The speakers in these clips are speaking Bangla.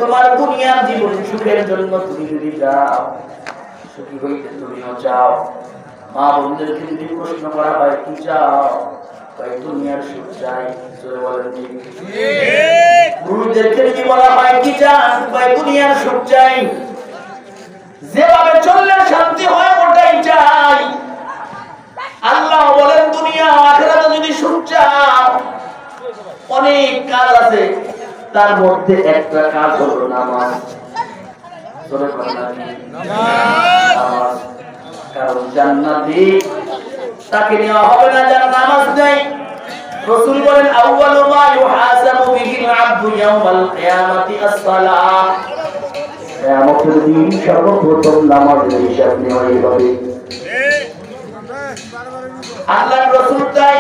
তোমার দুনিয়ার জীবন সুখের জন্য তুমি যদি যাও, সুখী হইতে তুমিও চাও। মা বোনদেরকে যদি প্রশ্ন করা হয় কি চাও, দুনিয়ার সুখ চাই। গুরুদেরকে যদি বলা হয় কি চান, দুনিয়ার সুখ চাই। যেভাবে চললে শান্তি হয় ওটাই চাই। আল্লাহ বলেন দুনিয়া আখিরাতে যদি সুখ চাও, অনেক কাজ আছে, তার মধ্যে একটা কাজ হলো নামাজ। কারণ জান্নাতে তাকে নেওয়া হবে না যার নামাজ নেই। রাসূল বলেন আউয়ালু মা ইউহাসাবু বিহিল আবদু ইয়াওমাল কিয়ামাতি আস-সালাহ। কিয়ামতের দিন সর্বপ্রথম নামাজের হিসাব নেওয়াই হবে। আল্লাহর রাসূল তাই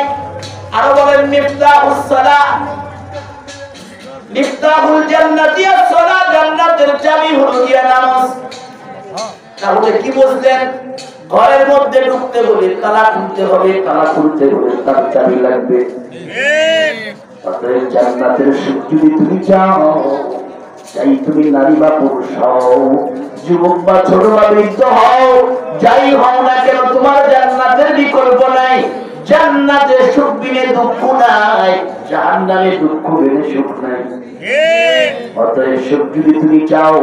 আরো বলেন মিফতাহুস সালাহ, মিফতাহুল জান্নাতি আস-সালাহ, জান্নাতের চাবি হলো গিয়া নামাজ। তাহলে কি বুঝলেন? ঘরের মধ্যে ঢুকতে হলে তালা খুলতে হবে, তালা খুলতে হলে তার চাবি লাগবে। অতএব জান্নাতের সুখ যদি তুমি চাও, চাই তুমি নারী বা পুরুষ হও, যুবক বা ছোট বা বৃদ্ধ হও, যাই হও না কেন, তোমার জান্নাতের বিকল্প নাই। জান্নাতে সুখ বিনে দুঃখ নাই, জাহান্নামে দুঃখ বিনে সুখ নাই। অতএব সুখ যদি তুমি চাও,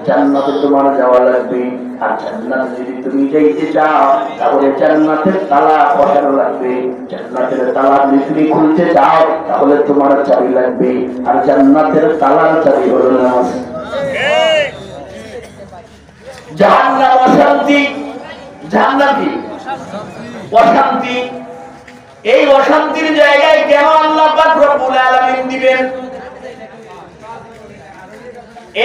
জান্নাতে তোমার যাওয়া লাগবে। আর জান্নাতে যদি তুমি যাইতে চাও, তাহলে জান্নাতের তালা বসানো লাগবে। জান্নাতের তালা যদি তুমি খুলতে চাও, তাহলে তোমার চাবি লাগবে। আর জান্নাতের তালার চাবি হলো নামাজ। জাহান্নাম অশান্তি, জান্নাতি অশান্তি। এই অশান্তির জায়গায় কেন আল্লাহ পাক রব্বুল আলামিন দিবেন?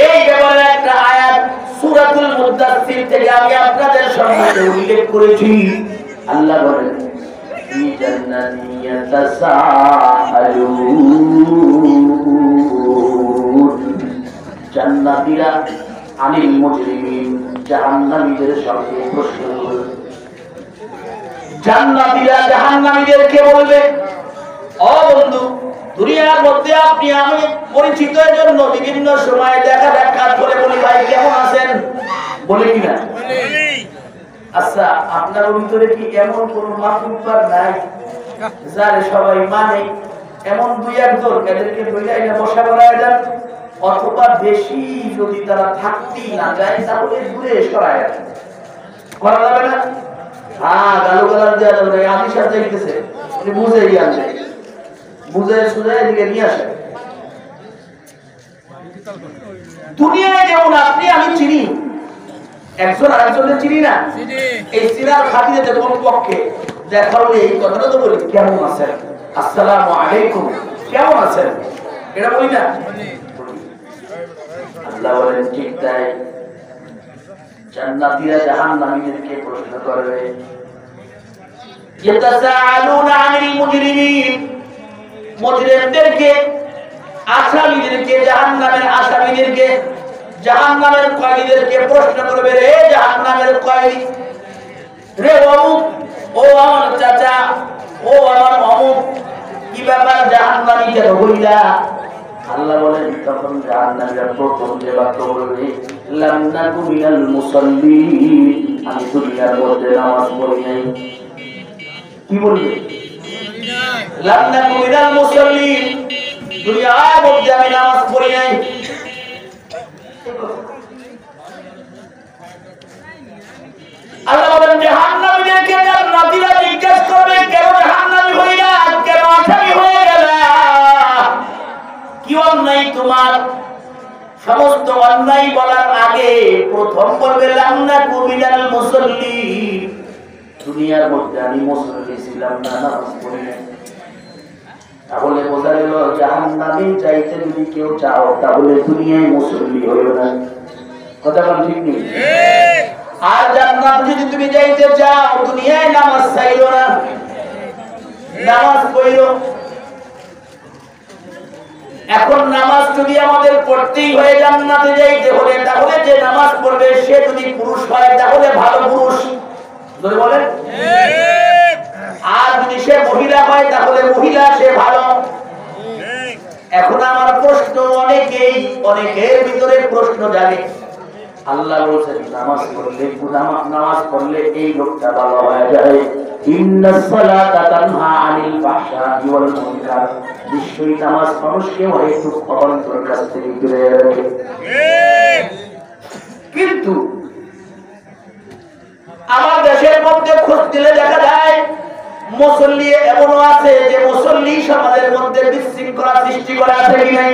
এই ব্যাপারে একটা আয়াত সূরাতুল মুদাসসির থেকে আমি আপনাদের সম্মুখে উল্লেখ করেছি। আল্লাহ বলেন ফি জান্নাতি ইয়াতাসাআলুন, জান্নাতীরা আনিল মুজরিমিন, জাহান্নামীদের সঙ্গে প্রশ্ন করবে। জান্নাতীরা জাহান্নামীদেরকে বলবে, ও বন্ধু, দুনিয়ার মধ্যে আপনি আমি পরিচিতের জন্য বিভিন্ন সময় দেখা সাক্ষাৎ করে বলি, ভাই কেমন আছেন, বলে কিনা? আচ্ছা, আপনার ভিতরে কি এমন কোন মাতৃত্ব নাই যারে সবাই মানে? এমন দুই একজন এদেরকে বইলাই না বসা করায় যান, অথবা বেশি যদি তারা থাকতেই না যায় তাহলে দূরে সরায় করা যাবে না? হ্যাঁ, গালো গালার দেওয়া যাবে না। আদির সাথে দেখতেছে উনি বুঝে গিয়ে আনছে, বুঝে সুঝে এদিকে নিয়ে আসে। দুনিয়ায় যেমন আপনি আমি চিনি, একজন আরেকজনের চিনি না। এই চিনার খাতিরে কোন পক্ষে দেখা হলে এই কথাটা তো বলি, কেমন আছেন, আসসালামু আলাইকুম, কেমন আছেন, এটা বলি না? আল্লাহ বলেন ঠিক তাই। জান্নাতীরা জাহান্নামীদেরকে প্রশ্ন করবে, ইয়াতাসাআলুনা আনিল মুজরিমিন, মুজরিমদেরকে, আসামীদেরকে, জাহান্নামের আসামীদেরকে, জাহান্নামের কয়েদিদেরকে প্রশ্ন করবে, রে জাহান্নামের কয়েদি, রে অমুক, ও আমার চাচা, ও আমার অমুক, কি ব্যাপার জাহান্নামী কেন হইলা? আল্লাহ বলেন তখন জাহান্নামীরা প্রথম যে বাক্য বলবে, লাম নাকু মিনাল মুসাল্লিন, আমি দুনিয়ার মধ্যে নামাজ পড়ি নাই। কি বলবে? লাম নাকু মিনাল মুসাল্লিন, দুনিয়ার মধ্যে আমি নামাজ পড়ি নাই। আল্লাহ বলেন জাহান্নামীদেরকে জান্নাতীরা জিজ্ঞাসা করবে, কেন জাহান্নামী হইলা, কেন আসামি হয়ে গেলা, কি অন্যায় তোমার? সমস্ত অন্যায় বলার আগে প্রথম বলবে লাম নাকু মিনাল মুসাল্লিন, দুনিয়ার মধ্যে আমি মুসল্লি ছিলাম না, নামাজ পড়ি নাই। তাহলে বোঝা গেল জাহান্নামে যাইতে যদি কেউ চাও তাহলে দুনিয়ায় মুসল্লি হইও না। কথা বল ঠিক নেই? আর জান্নাত যদি তুমি যাইতে চাও দুনিয়ায় নামাজ চাইও না, নামাজ পড়িও। এখন নামাজ যদি আমাদের পড়তেই হয় জান্নাতে যাইতে হলে, তাহলে যে নামাজ পড়বে সে যদি পুরুষ হয় তাহলে ভালো পুরুষ, বলেন। আর যদি সে মহিলা হয় তাহলে মহিলা, সে ভালো। এখন আমার প্রশ্ন অনেকের ভিতরে প্রশ্ন জাগে, আল্লাহ বলেছেন নামাজ পড়লে এই লোকটা ভালো হয়ে যায়, ইন্নাস সালাতা তানহা আনিল ফাহশাই ওয়াল মুনকার, নিশ্চয়ই নামাজ মানুষকে অহেতুক অবান্তরের কাছ থেকে ফিরে রাখে। কিন্তু আমার দেশের মধ্যে খোঁজ দিলে দেখা যায় মুসল্লি এমনও আছে যে মুসল্লি সমাজের মধ্যে বিশৃঙ্খলা সৃষ্টি করে, আছে কি নাই?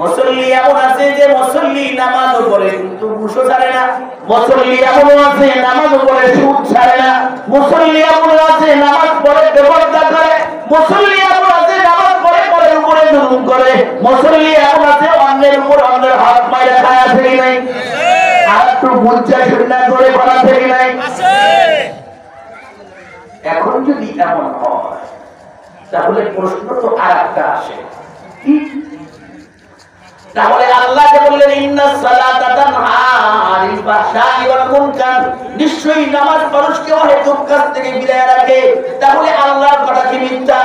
মুসল্লি এমন আছে যে মুসল্লি নামাজও পড়ে কিন্তু ঘুষও ছাড়ে না, মুসল্লি এমনও আছে নামাজও পড়ে সুদ ছাড়ে না, মুসল্লি এমন আছে নামাজ পড়ে বেপরদা করে, মুসল্লি এমন আছে নামাজ পড়ে পরে উপরে জুলুম করে, মুসল্লি এমন আছে অন্যের উপর অন্যের হাত মাইরা খায়, আছে কি নাই? আর তো বুঝা শুননা করে করা আছে কি নাই? এখন যদি এমন হয় তাহলে প্রশ্ন তো আর একটা আসে, তাহলে আল্লাহ যে বললেন ইন্নাস সালাতা তানহা আনিল ফাহশাই ওয়াল মুনকার, নিশ্চয়ই নামাজ মানুষকে অহেতুক কাজ থেকে বিরত রাখে, তাহলে আল্লাহর কথা কি মিথ্যা?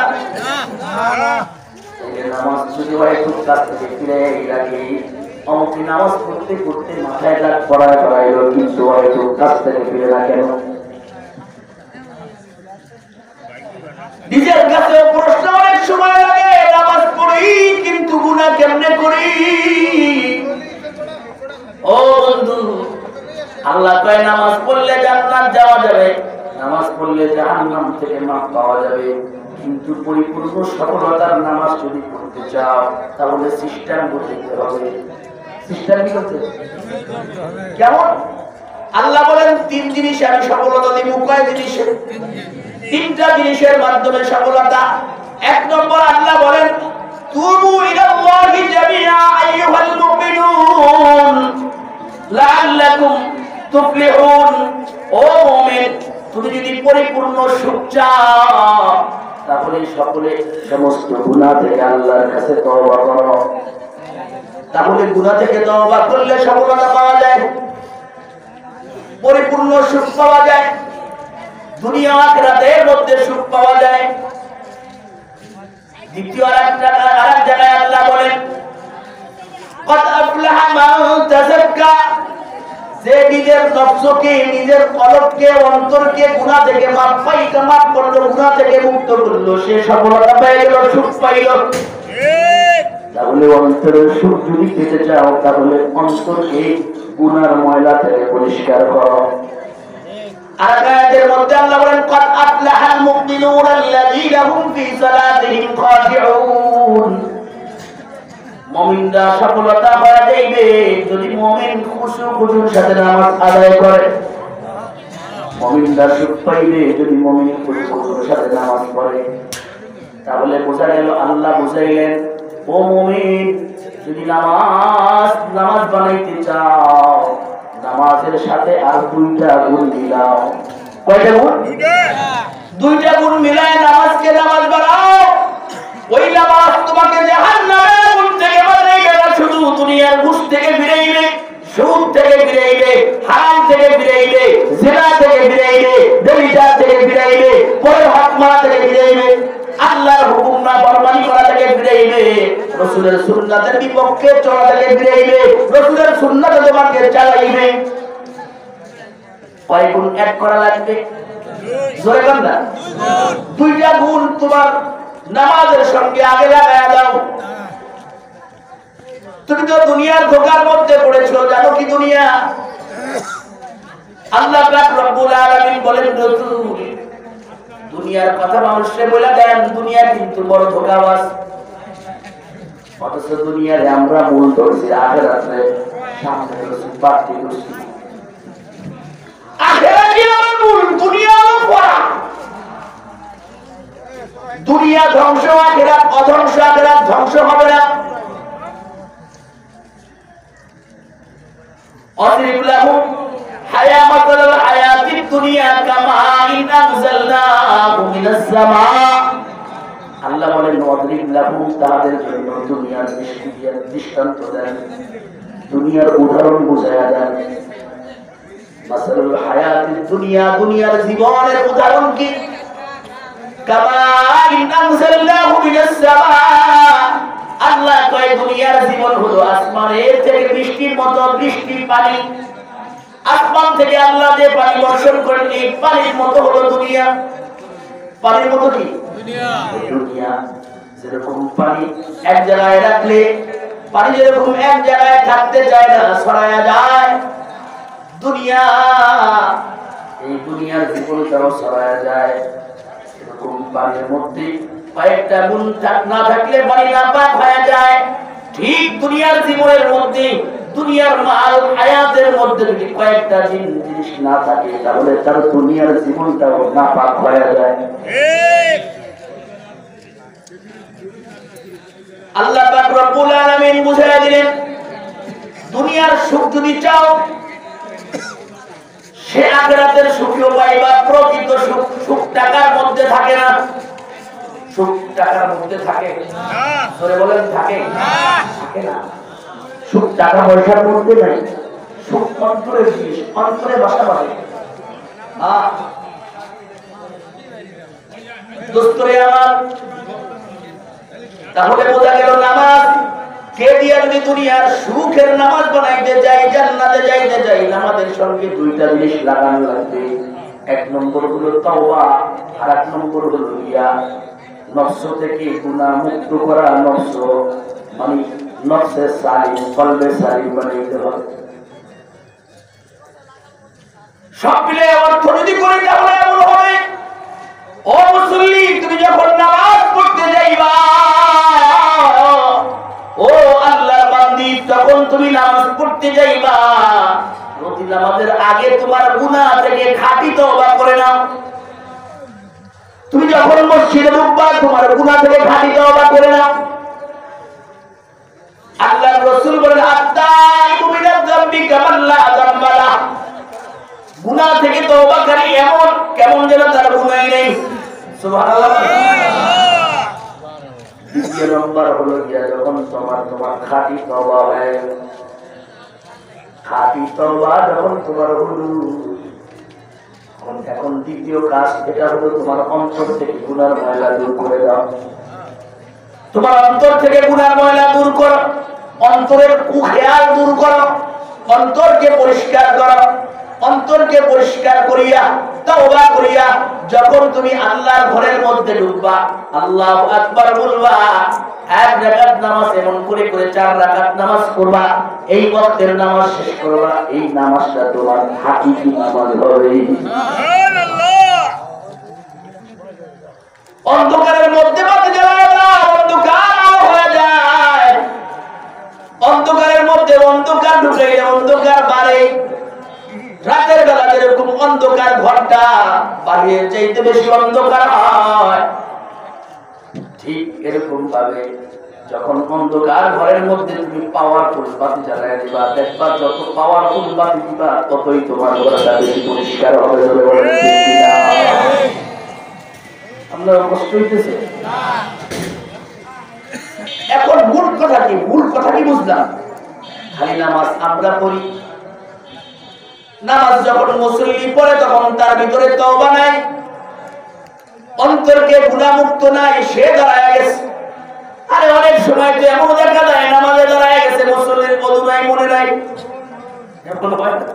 না। এই নামাজ যদি অহেতুক কাজ থেকে বিরত রাখে, অমুক নামাজ পড়তে পড়তে মাথায় দাগ পড়াইলো কিন্তু অহেতুক কাজ থেকে বিরত রাখে না। নিজের কাছে প্রশ্ন অনেক সময় লাগে, নামাজ পড়ি কিন্তু গুনাহ কেমনে করি? ও বন্ধু, আল্লাহ কয় নামাজ পড়লে জান্নাত যাওয়া যাবে, নামাজ পড়লে জাহান্নাম থেকে মাফ পাওয়া যাবে, কিন্তু পরিপূর্ণ সফলতার নামাজ যদি পড়তে চাও তাহলে সিস্টেম বুঝতে হবে। সিস্টেম কি করতে কেমন? আল্লাহ বলেন তিন জিনিস আমি সফলতা দিব। কয় জিনিসে? তিনটা জিনিসের মাধ্যমে সফলতা। এক নম্বর আল্লাহ বলেন তুবু ইলাল্লাহি জামিআ আইয়ুহাল মুমিনুন লাআল্লাকুম তুফলিহুন। ও মুমিন, তুমি যদি পরিপূর্ণ সুখ চাও তাহলে সকলে সমস্ত গুনাহ থেকে আল্লাহর কাছে তওবা করো, তাহলে গুনাহ থেকে তওবা করলে সফলতা পাওয়া যায়, পরিপূর্ণ সুখ পাওয়া যায়, দুনিয়া আখিরাতের মধ্যে সুখ পাওয়া যায়। দ্বিতীয় আরেক জায়গায় আল্লাহ বলেন কদ আফলাহা মান তাযাক্কা, যে নিজের নফসকে, নিজের কলবকে, অন্তরকে গুনাহ থেকে মাফ করলো, গুনাহ থেকে মুক্ত করলো, সে সফলতা পেয়ে গেল, সুখ পাইল। তাহলে অন্তরের সুখ যদি পেতে চাও তাহলে অন্তরকে গুনার ময়লা থেকে পরিষ্কার করো। আর আয়াতের মধ্যে আল্লাহ বলেন কদ আফলাহাল মুমিনুনা আল্লাযীনা হুম ফি সালাতিহিম খাশিউন। মুমিনরা সফলতা পাওয়া যাবে যদি মুমিন খুশুর সাথে নামাজ আদায় করে, মুমিনরা সুখ পাইবে যদি মুমিন খুশুর সাথে নামাজ পড়ে। তাহলে বোঝা গেল আল্লাহ বুঝাইলেন ও মুমিন, যদি নামাজ বানাইতে চাও নামাজের সাথে আর দুইটা গুণ মিলাও। কয়টা গুণ? দুইটা গুণ মিলায় নামাজকে নামাজ বানাও। ওই নামাজ তোমাকে জাহান্নামের আগুন থেকে বাঁচাইবে না, শুধু দুনিয়ার ঘুষ থেকে ফিরাইবে, সুদ থেকে ফিরাইবে, হারাম থেকে ফিরাইবে, জিনা থেকে ফিরাইবে, ব্যভিচার থেকে ফিরাইবে, পরের হক মারা থেকে ফিরাইবে, আল্লাহর হুকুম না ফরমানি করা থেকে ফিরাইবে, রাসূলের সুন্নাতের বিপক্ষে চলা থেকে ফিরাইবে, রাসূলের সুন্নাতে তোমাকে চালাইবে। কয় গুণ এক করা লাগবে? জোরে বল না। দুইটা গুণ তোমার নামাজের সঙ্গে আগে লাগায়া দাও। তুমি তো দুনিয়ার ধোঁকার মধ্যে পড়েছো, জানো কি দুনিয়া? আল্লাহ পাক রব্বুল আলামিন বলেন রাসূল দুনিয়ার কথা মানুষকে বলে দেন, দুনিয়া কিন্তু বড় ধোঁকাবাজ। অথচ দুনিয়ারে আমরা মূল ধরছি, আখিরাতে সামনে ধরছি, বাড়তি ধরছি। আখিরাতে আমার মূল, দুনিয়া হলো পড়া। দুনিয়া ধ্বংস, আখিরাত অধ্বংস, আখিরাত ধ্বংস হবে না। অদ্রিব লাহুম হায়ামাতাল হায়াতিদ দুনিয়া কামা ইন আনজালনাহু মিনাস সামা। আল্লাহ বলেন অদ্রিব লাহুম, তাদের জন্য দুনিয়ার দৃষ্টান্ত দেন, দুনিয়ার উদাহরণ বুঝায়া দেন। মাসালুল হায়াতিদ দুনিয়া, দুনিয়ার জীবনের উদাহরণ কি? কামা ইন আনজালনাহু মিনাস সামা, আল্লাহ কয় দুনিয়ার জীবন হলো আসমানের থেকে বৃষ্টির মতো, বৃষ্টির পানি। আসমান থেকে আল্লাহ যে পানি বর্ষণ করেন এই পানির মতো হলো দুনিয়া। পানির মতো কি দুনিয়া? যেরকম পানি এক জায়গায় রাখলে পানি যেরকম এক জায়গায় থাকতে চায় না, ছড়ায়া যায়, দুনিয়া এই দুনিয়ার জীবনটাও ছড়ায়া যায়। এরকম পানির মধ্যে কয়েকটা গুণ না থাকলে পানি নাপাক হয়ে যায়। ঠিক দুনিয়ার জীবনের মধ্যে, দুনিয়ার মাল হায়াতের মধ্যে যদি কয়েকটা জিনিস না থাকে তাহলে তার দুনিয়ার জীবনটাও নাপাক হয়ে যায়। আল্লাহ পাক রব্বুল আলামিন বুঝাইয়া দিলেন, দুনিয়ার সুখ যদি চাও সে আখিরাতের সুখও পাইবা। প্রকৃত সুখ, সুখ টাকার মধ্যে থাকে না। সুখ টাকার মধ্যে থাকে না। ধরে বলেন থাকে না? থাকে না। সুখ টাকা পয়সার মধ্যে নাই। সুখ অন্তরের জিনিস, অন্তরে বাসা বাঁধে। দোস্তরে আমার, তাহলে বোঝা গেল নামাজ কে দিয়া যদি দুনিয়ার সুখের নামাজ বানাইতে যাই, জান্নাতে যাইতে যাই, নামাজের সঙ্গে দুইটা জিনিস লাগানো লাগবে। এক নম্বর হলো তাওবা, আর এক নম্বর হলো রিয়া। নফস থেকে গুনাহ মুক্ত করা, নফস মানে নফসে সালিম, কলবে সালিম বানাইতে হবে। সব মিলে অর্থ যদি করে তাহলে এমন হবে, ও মুসল্লি তুমি যখন নামাজ পড়তে যাইবা, ও আল্লাহর বান্দি তখন তুমি নামাজ পড়তে যাইবা, প্রতি নামাজের আগে তোমার গুনাহ থেকে খাঁটি তওবা করে নাও। তুমি যখন মসজিদে ঢুকবা তোমার গুনাহ থেকে খাঁটি তওবা করে নাও। আল্লাহর রাসূল বলেন, আত-তাইবু মিনাজ যামবি কামান লা যামবা লাহ। গুনাহ থেকে তওবাকারী এমন কেমন যেন তার গুনাহই নেই। সুবহানাল্লাহ। দ্বিতীয় নম্বর হলো গিয়া যখন তোমার খাঁটি তওবা হয়, খাঁটি তওবা যখন তোমার হলো, এখন দ্বিতীয় কাজ এটা হলো তোমার অন্তর থেকে গুনার ময়লা দূর করে দাও। তোমার অন্তর থেকে গুনার ময়লা দূর করো, অন্তরের কুখেয়াল দূর করো, অন্তরকে পরিষ্কার করো। অন্তরকে পরিষ্কার করিয়া তওবা করিয়া যখন তুমি আল্লাহর ঘরের মধ্যে ঢুকবা, আল্লাহু আকবার বলবা, এক রাকাত নামাজ এমন করে করে 4 রাকাত নামাজ পড়বা, এই ওয়াক্তের নামাজ শেষ করবা, এই নামাজটা তোমার হাকিকি নামাজ হবে। সুবহানাল্লাহ। অন্ধকারের মধ্যে বাতি জ্বালায় দাও, অন্ধকার হয়ে যায়। অন্ধকারের মধ্যে অন্ধকার ঢুকে গেলে অন্ধকার বাড়ে। রাতের বেলা যেরকম অন্ধকার ঘরটা বাড়িয়ে চাইতে বেশি অন্ধকার হয়, ঠিক এরকম ভাবে যখন অন্ধকার ঘরের মধ্যে তুমি পাওয়ারফুল বাতি জ্বালায় দিবা, দেখবা যত পাওয়ারফুল বাতি দিবা ততই তোমার ঘরটা বেশি পরিষ্কার হবে। আপনার কষ্ট হইতেছে? এখন মূল কথা কি? মূল কথা কি বুঝলাম? খালি নামাজ আমরা পড়ি, নামাজ যখন মুসল্লি পড়ে তখন তার ভিতরে তওবা নাই, অন্তরকে গুনাহমুক্ত নাই, সে দাঁড়ায় গেছে। আরে অনেক সময় তো এমন দেখা যায় নামাজে দাঁড়ায় গেছে, মুসল্লির ওযু নাই, মনে নাই। এমন হয় না?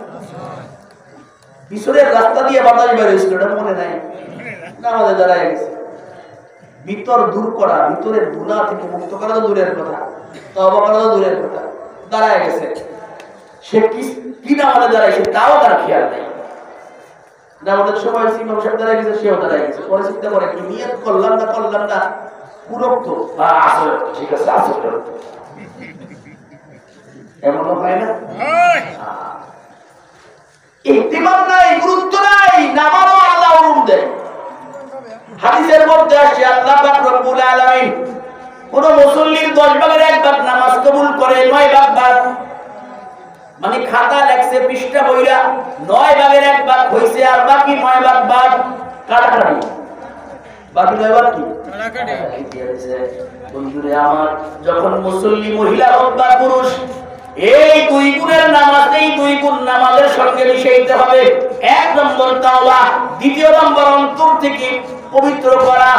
পিছনের রাস্তা দিয়ে বাতাস বের হয়েছিল, এটা মনে নাই, নামাজে দাঁড়ায় গেছে। ভিতর দূর করা, ভিতরের গুনাহ থেকে মুক্ত করা তো দূরের কথা, তওবা করা তো দূরের কথা, দাঁড়ায় গেছে। সে কি নামাজে দাঁড়াইছে তাও তার খেয়াল নেই। নামাজের সময় ইমাম সাহেব দাঁড়ায় গেছে, সেও দাঁড়ায় গেছে। পরে চিন্তা করে কি নিয়ত করলাম না পুরোক্ত আসলে ঠিক আছে, আসলে এমন হয় না? ইহতিমাম নাই, গুরুত্ব নাই, নামাজও আল্লাহ হুকুম দেয়। হাদিসের মধ্যে আসে আল্লাহ পাক রব্বুল আলামিন কোন মুসল্লির 10 ভাগের 1 ভাগ নামাজ কবুল করে, 9 ভাগ মানে খাতা লেখছে পৃষ্ঠা বইরা 9 ভাগের 1 ভাগ হইছে, আর বাকি 9 ভাগ কাটাকাটি। বাকি 9 ভাগ কি কাটাকাটি আছে। বন্ধুরে আমার, যখন মুসল্লি মহিলা হোক বা পুরুষ, এই 2 গুণের নামাজ, এই 2 গুণ নামাজের সঙ্গে মিশাইতে হবে। 1 নম্বর তাওবা, 2 নম্বর অন্তর থেকে পবিত্র করা,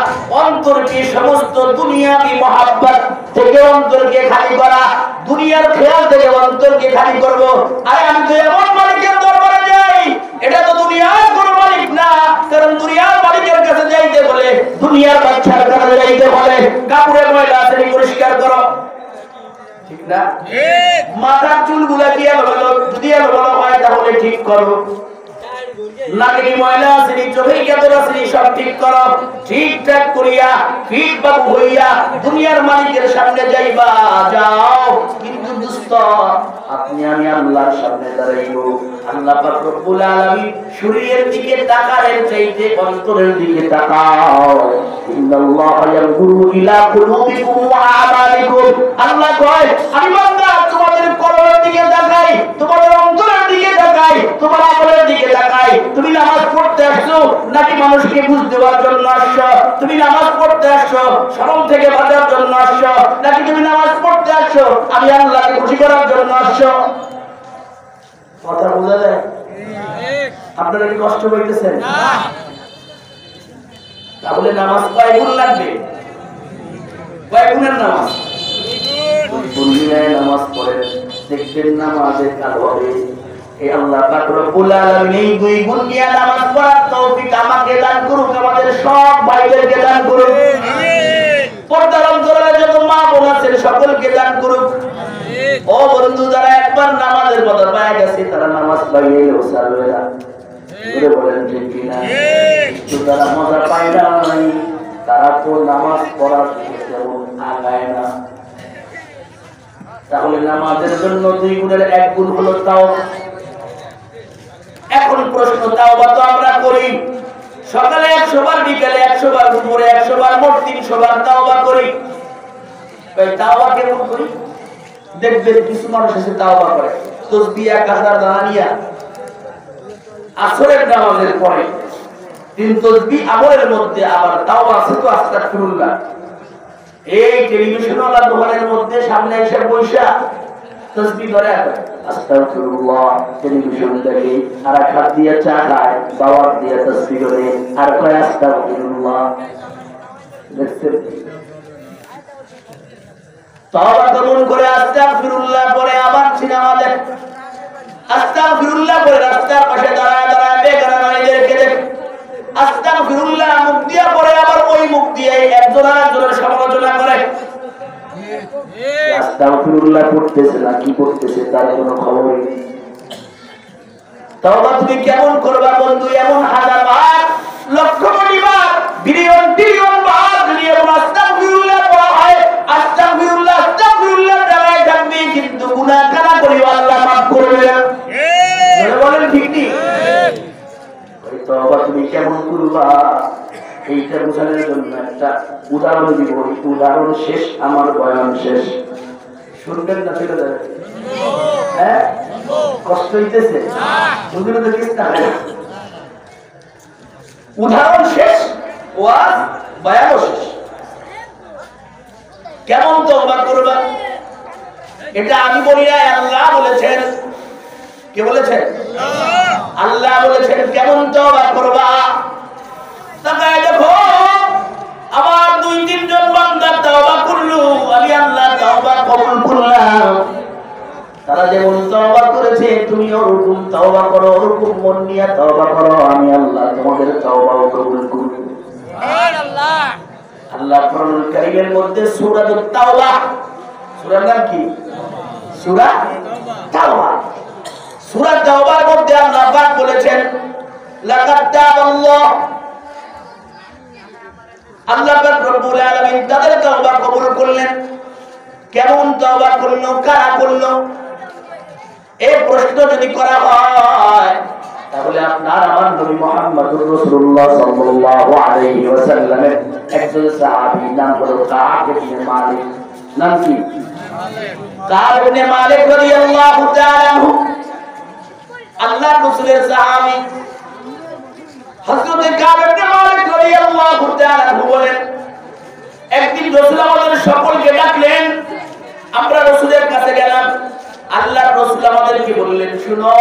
অন্তরকে সমস্ত দুনিয়াবি মহাব্বত থেকে অন্তরকে খালি করা, দুনিয়ার খেয়াল থেকে অন্তরকে খালি করব। আরে আমি তো এমন মালিকের দরবারে যাই, এটা তো দুনিয়ার কোন মালিক না, কারণ দুনিয়ার মালিকের কাছে যাইতে বলে, দুনিয়ার বাচ্চার কাছে যাইতে বলে কাপড়ের ময়লা আছে পরিষ্কার করো, ঠিক না? মাথার চুলগুলা দিয়ে যদি ভালো হয় তাহলে ঠিক করো, নাকি ময়লা আছে চোখে কেতন আছে সব ঠিক করো, ঠিকঠাক করিয়া ফিট বাবু হইয়া দুনিয়ার মালিকের সামনে যাইবা, যাও। কিন্তু দুস্থ আপনি আমি আল্লাহর সামনে দাঁড়াইব, আল্লাহ পাক রব্বুল আলামিন শরীরের দিকে তাকারের চাইতে অন্তরের দিকে তাকাও। ইন্নাল্লাহা ইয়ানজুরু ইলা কুলুবিকুম ওয়া আমালিকুম, আল্লাহ কয় আমি বান্দা তোমাদের কলবের দিকে তাকাই, তোমাদের অন্তরের দিকে তাকাই, তোমার আমলের দিকে তাকাই। তুমি নামাজ পড়তে আসছো নাকি মানুষকে বুঝ দেওয়ার জন্য আসছো? তুমি নামাজ পড়তে আসছো শরম থেকে বাঁচার জন্য আসছো নাকি তুমি নামাজ পড়তে আসছো আমি আল্লাহকে খুশি করার জন্য আসছো? কথা বোঝা যায়? আপনারা কি কষ্ট পাইতেছেন? তাহলে নামাজ কয় গুণ লাগবে? কয় গুণের নামাজ? নামাজ পড়েন দেখবেন নামাজের কাজ হবে। আল্লাহ পাক রব্বুল আলামিন এই দুই গুণ নিয়ে নামাজ পড়ার তৌফিক আমাকে দান করুক, আমাদের সব ভাইদেরকে দান করুক, পর্দার অন্তরালে যত মা বোন আছেন সকলকে দান করুক। ও বন্ধু, যারা একবার নামাজের কথা পায় গেছে তারা নামাজ পাইলেও ছাড়বে না, বলেন ঠিক কিনা? যারা মজা পায় না তারা তো নামাজ পড়ার তেমন আগায় না। তাহলে নামাজের জন্য দুই গুণের এক গুণ হলো তাওবা। এখন প্রশ্ন, তাওবা তো আমরা করি সকালে 100 বার, বিকালে 100 বার, দুপুরে 100 বার, মোট 300 বার তাওবা করি। তাওবা কেমন করি? দেখবেন কিছু মানুষ এসে তাওবা করে তাসবিহ 1000 দানা নিয়া আসরের নামাজের পরে 3 তাসবিহ আমলের মধ্যে আবার তাওবা আছে তো আস্তাগফিরুল্লাহ। এই টেলিভিশনওয়ালা দোকানের মধ্যে সামনে এসে বসা তাসবিহ ধরে আছে আস্তাগফিরুল্লাহ, টেলিভিশন দেখে আর হাত দিয়ে চা খায়, দাওয়াত দিয়ে তাসবিহ করে আর কয় আস্তাগফিরুল্লাহ। দেখছেন তাওবা কেমন করে? আস্তাগফিরুল্লাহ পরে আবার সিনেমা দেখে, আস্তাগফিরুল্লাহ পরে রাস্তার পাশে দাঁড়ায় দাঁড়ায় বেগানা নারীদেরকে দেখে, আস্তাগফিরুল্লাহ মুখ দিয়া পরে আবার ওই মুখ দিয়ে একজন আরেকজনের সমালোচনা করে। আস্তাগফিরুল্লাহ পড়তেছে না কি করতেছে তার কোনো খবরই নেই। তাওবা তুমি কেমন করবা বন্ধু? এমন হাজার বার, লক্ষ কোটি বার, বিলিয়ন ট্রিলিয়ন বার যদি আস্তাগফিরুল্লাহ পড়া হয়, আস্তাগফিরুল্লাহ আস্তাগফিরুল্লাহ জায়গায় থাকবে, কিন্তু গুনাহ কারা করিও আল্লাহ মাফ করবে না। বলেন ঠিক নেই? ওই তাওবা তুমি কেমন করবা এইটা বোঝানোর জন্য একটা উদাহরণ দিব। উদাহরণ শেষ, আমার বয়ান শেষ। শুনবেন না চলে যাবে? হ্যাঁ, কষ্ট হইতেছে? উদাহরণ শেষ, ওয়াজ বয়ানও শেষ। কেমন তওবা করবা এটা আমি বলি না, আল্লাহ বলেছেন। কে বলেছেন? আল্লাহ বলেছেন কেমন তওবা করবা। তাকায় দেখো আমার 2-3 জন বান্দা তওবা করলো, আমি আল্লাহ তওবা কবুল করলাম। তারা যেমন তওবা করেছে তুমি ওরকম তওবা করো, ওরকম মন নিয়ে তওবা করো, আমি আল্লাহ তোমাদের তওবাও কবুল করব। সুবহানাল্লাহ। আল্লাহ কোরআনুল কারীমের মধ্যে সূরাতুত তাওবা, সূরার নাম কি? সূরা তাওবা। সূরা তাওবার মধ্যে আল্লাহ পাক বলেছেন লাকাদ তাবাল্লাহ, আল্লাহ পাক রব্বুল আলামিন তাদের তওবা কবুল করলেন। কেমন তওবা করলো, কারা করলো? এই প্রশ্ন যদি করা হয় তাহলে আপনার আমার নবী মুহাম্মদুর রাসূলুল্লাহ সাল্লাল্লাহু আলাইহি ওয়াসাল্লামের একজন সাহাবী নাম হলো কাব ইবনে মালিক। নাম কি? কাব ইবনে মালিক রাদিয়াল্লাহু তাআলা আনহু, আল্লাহর রাসূলের সাহাবী। হযরত কাব ইবনে মালিক রাদিয়াল্লাহু তাআলা আনহু বলেন, একদিন রাসূল আমাদের সকলকে ডাকলেন, আমরা রাসূলের কাছে গেলাম। আল্লাহর রাসূল আমাদেরকে বললেন, শুনো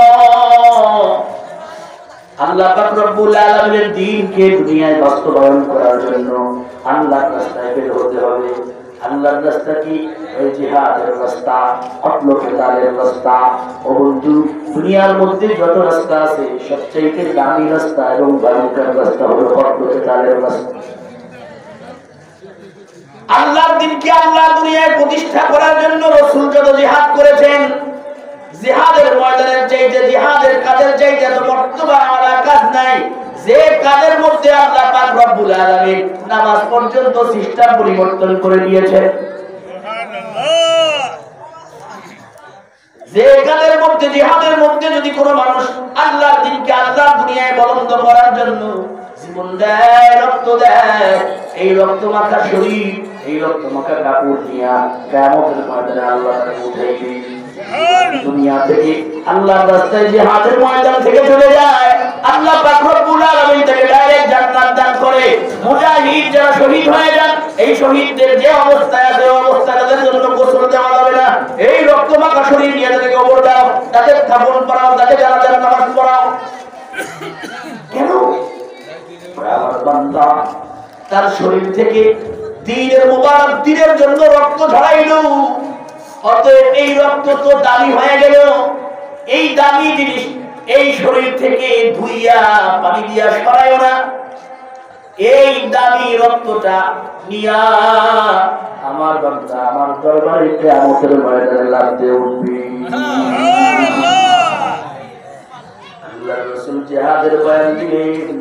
আল্লাহ পাক রব্বুল আলামিনের দ্বীনকে দুনিয়ায় বাস্তবায়ন করার জন্য আল্লাহর রাস্তায় বের হতে হবে। আল্লাহর রাস্তা কি? এই জিহাদের রাস্তা, কতল কিতালের রাস্তা। ও বন্ধু, দুনিয়ার মধ্যে যত রাস্তা আছে সবচেয়ে দামি রাস্তা এবং ভয়ঙ্কর রাস্তা হলো কতল কিতালের রাস্তা। আল্লাহর দ্বীনকে আল্লাহ দুনিয়ায় প্রতিষ্ঠা করার জন্য রাসূল যত জিহাদ করেছেন, জিহাদের ময়দানের চাইতে, জিহাদের কাজের চাইতে তো বর্তমান আমার কাজ নাই। যে কাজের মধ্যে আল্লাহ পাক রব্বুল আলামিন নামাজ পর্যন্ত সিস্টেম পরিবর্তন করে দিয়েছেন। সুবহানাল্লাহ। যে কাজের মধ্যে, জিহাদের মধ্যে যদি কোনো মানুষ আল্লাহর দ্বীনকে আল্লাহর দুনিয়ায় বলন্দ করার জন্য জীবন দেয়, রক্ত দেয়, এই রক্ত মাখা শরীর, এই রক্ত মাখা কাপড় নিয়ে কিয়ামতের ময়দানে আল্লাহ তাকে উঠাইবে। দুনিয়া থেকে আল্লাহর রাস্তায় জিহাদের ময়দান থেকে চলে যায়, আল্লাহ পাক রব্বুল আলামিন তাকে ডাইরেক্ট জান্নাত দান করে। মুজাহিদ যারা শহীদ হয়ে যান, এই শহীদদের যে অবস্থায় আছে ওই অবস্থায় তাদের জন্য গোসল দেওয়া যাবে না। এই রক্ত মাখা শরীর নিয়ে তাদেরকে কবর দাও, তাদের কাফন পরাও, তাদের জানাজার নামাজ পড়াও। কেন? আমার বান্দা তার শরীর থেকে দ্বীনের মুবারক দ্বীনের জন্য রক্ত ঝরাইল। অতএব এই রক্ত তো দামি হয়ে গেল। এই দামি জিনিস এই শরীর থেকে ধুইয়া পানি দিয়া সরাইও না। এই দামি রক্তটা নিয়া আমার বান্দা আমার দরবারে কিয়ামতের ময়দানে লাগতে উঠবে। আল্লাহর রাসূল জিহাদের বয়ান দিলেন,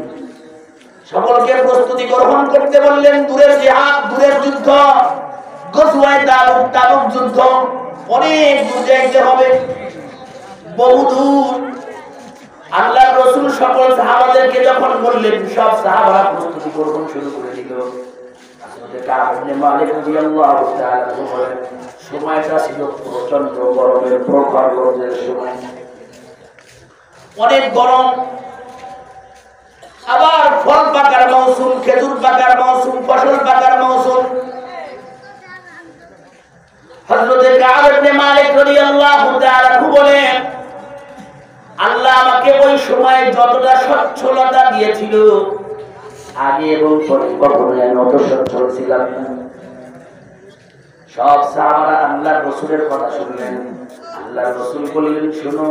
সকলকে প্রস্তুতি গ্রহণ করতে বললেন। দূরের জিহাদ, দূরের যুদ্ধ, গজওয়ায়ে তাবুক, তাবুক যুদ্ধ, অনেক দূর যাইতে হবে, বহু দূর। আল্লাহর রাসূল সকল সাহাবাদেরকে যখন বললেন, সব সাহাবারা প্রস্তুতি গ্রহণ শুরু করে দিল। হযরত কাব ইবনে মালিক রাদিয়াল্লাহু তাআলা বলেন, সময়টা ছিল প্রচন্ড গরমের, প্রখর রোদের সময়, অনেক গরম। আবার ফল পাকার মৌসুম, খেজুর পাকার মৌসুম, ফসল পাকার মৌসুম। হযরত কাব ইবনে মালিক রাদিয়াল্লাহু তাআলা বলেন, আল্লাহ আমাকে ওই সময় যতটা সচ্ছলতা দিয়েছিল, আগে এবং পরে কখনো আমি অত সচ্ছল ছিলাম না। সব সাহাবারা আল্লাহর রাসূলের কথা শুনলেন। আল্লাহর রাসূল বললেন, শোনো,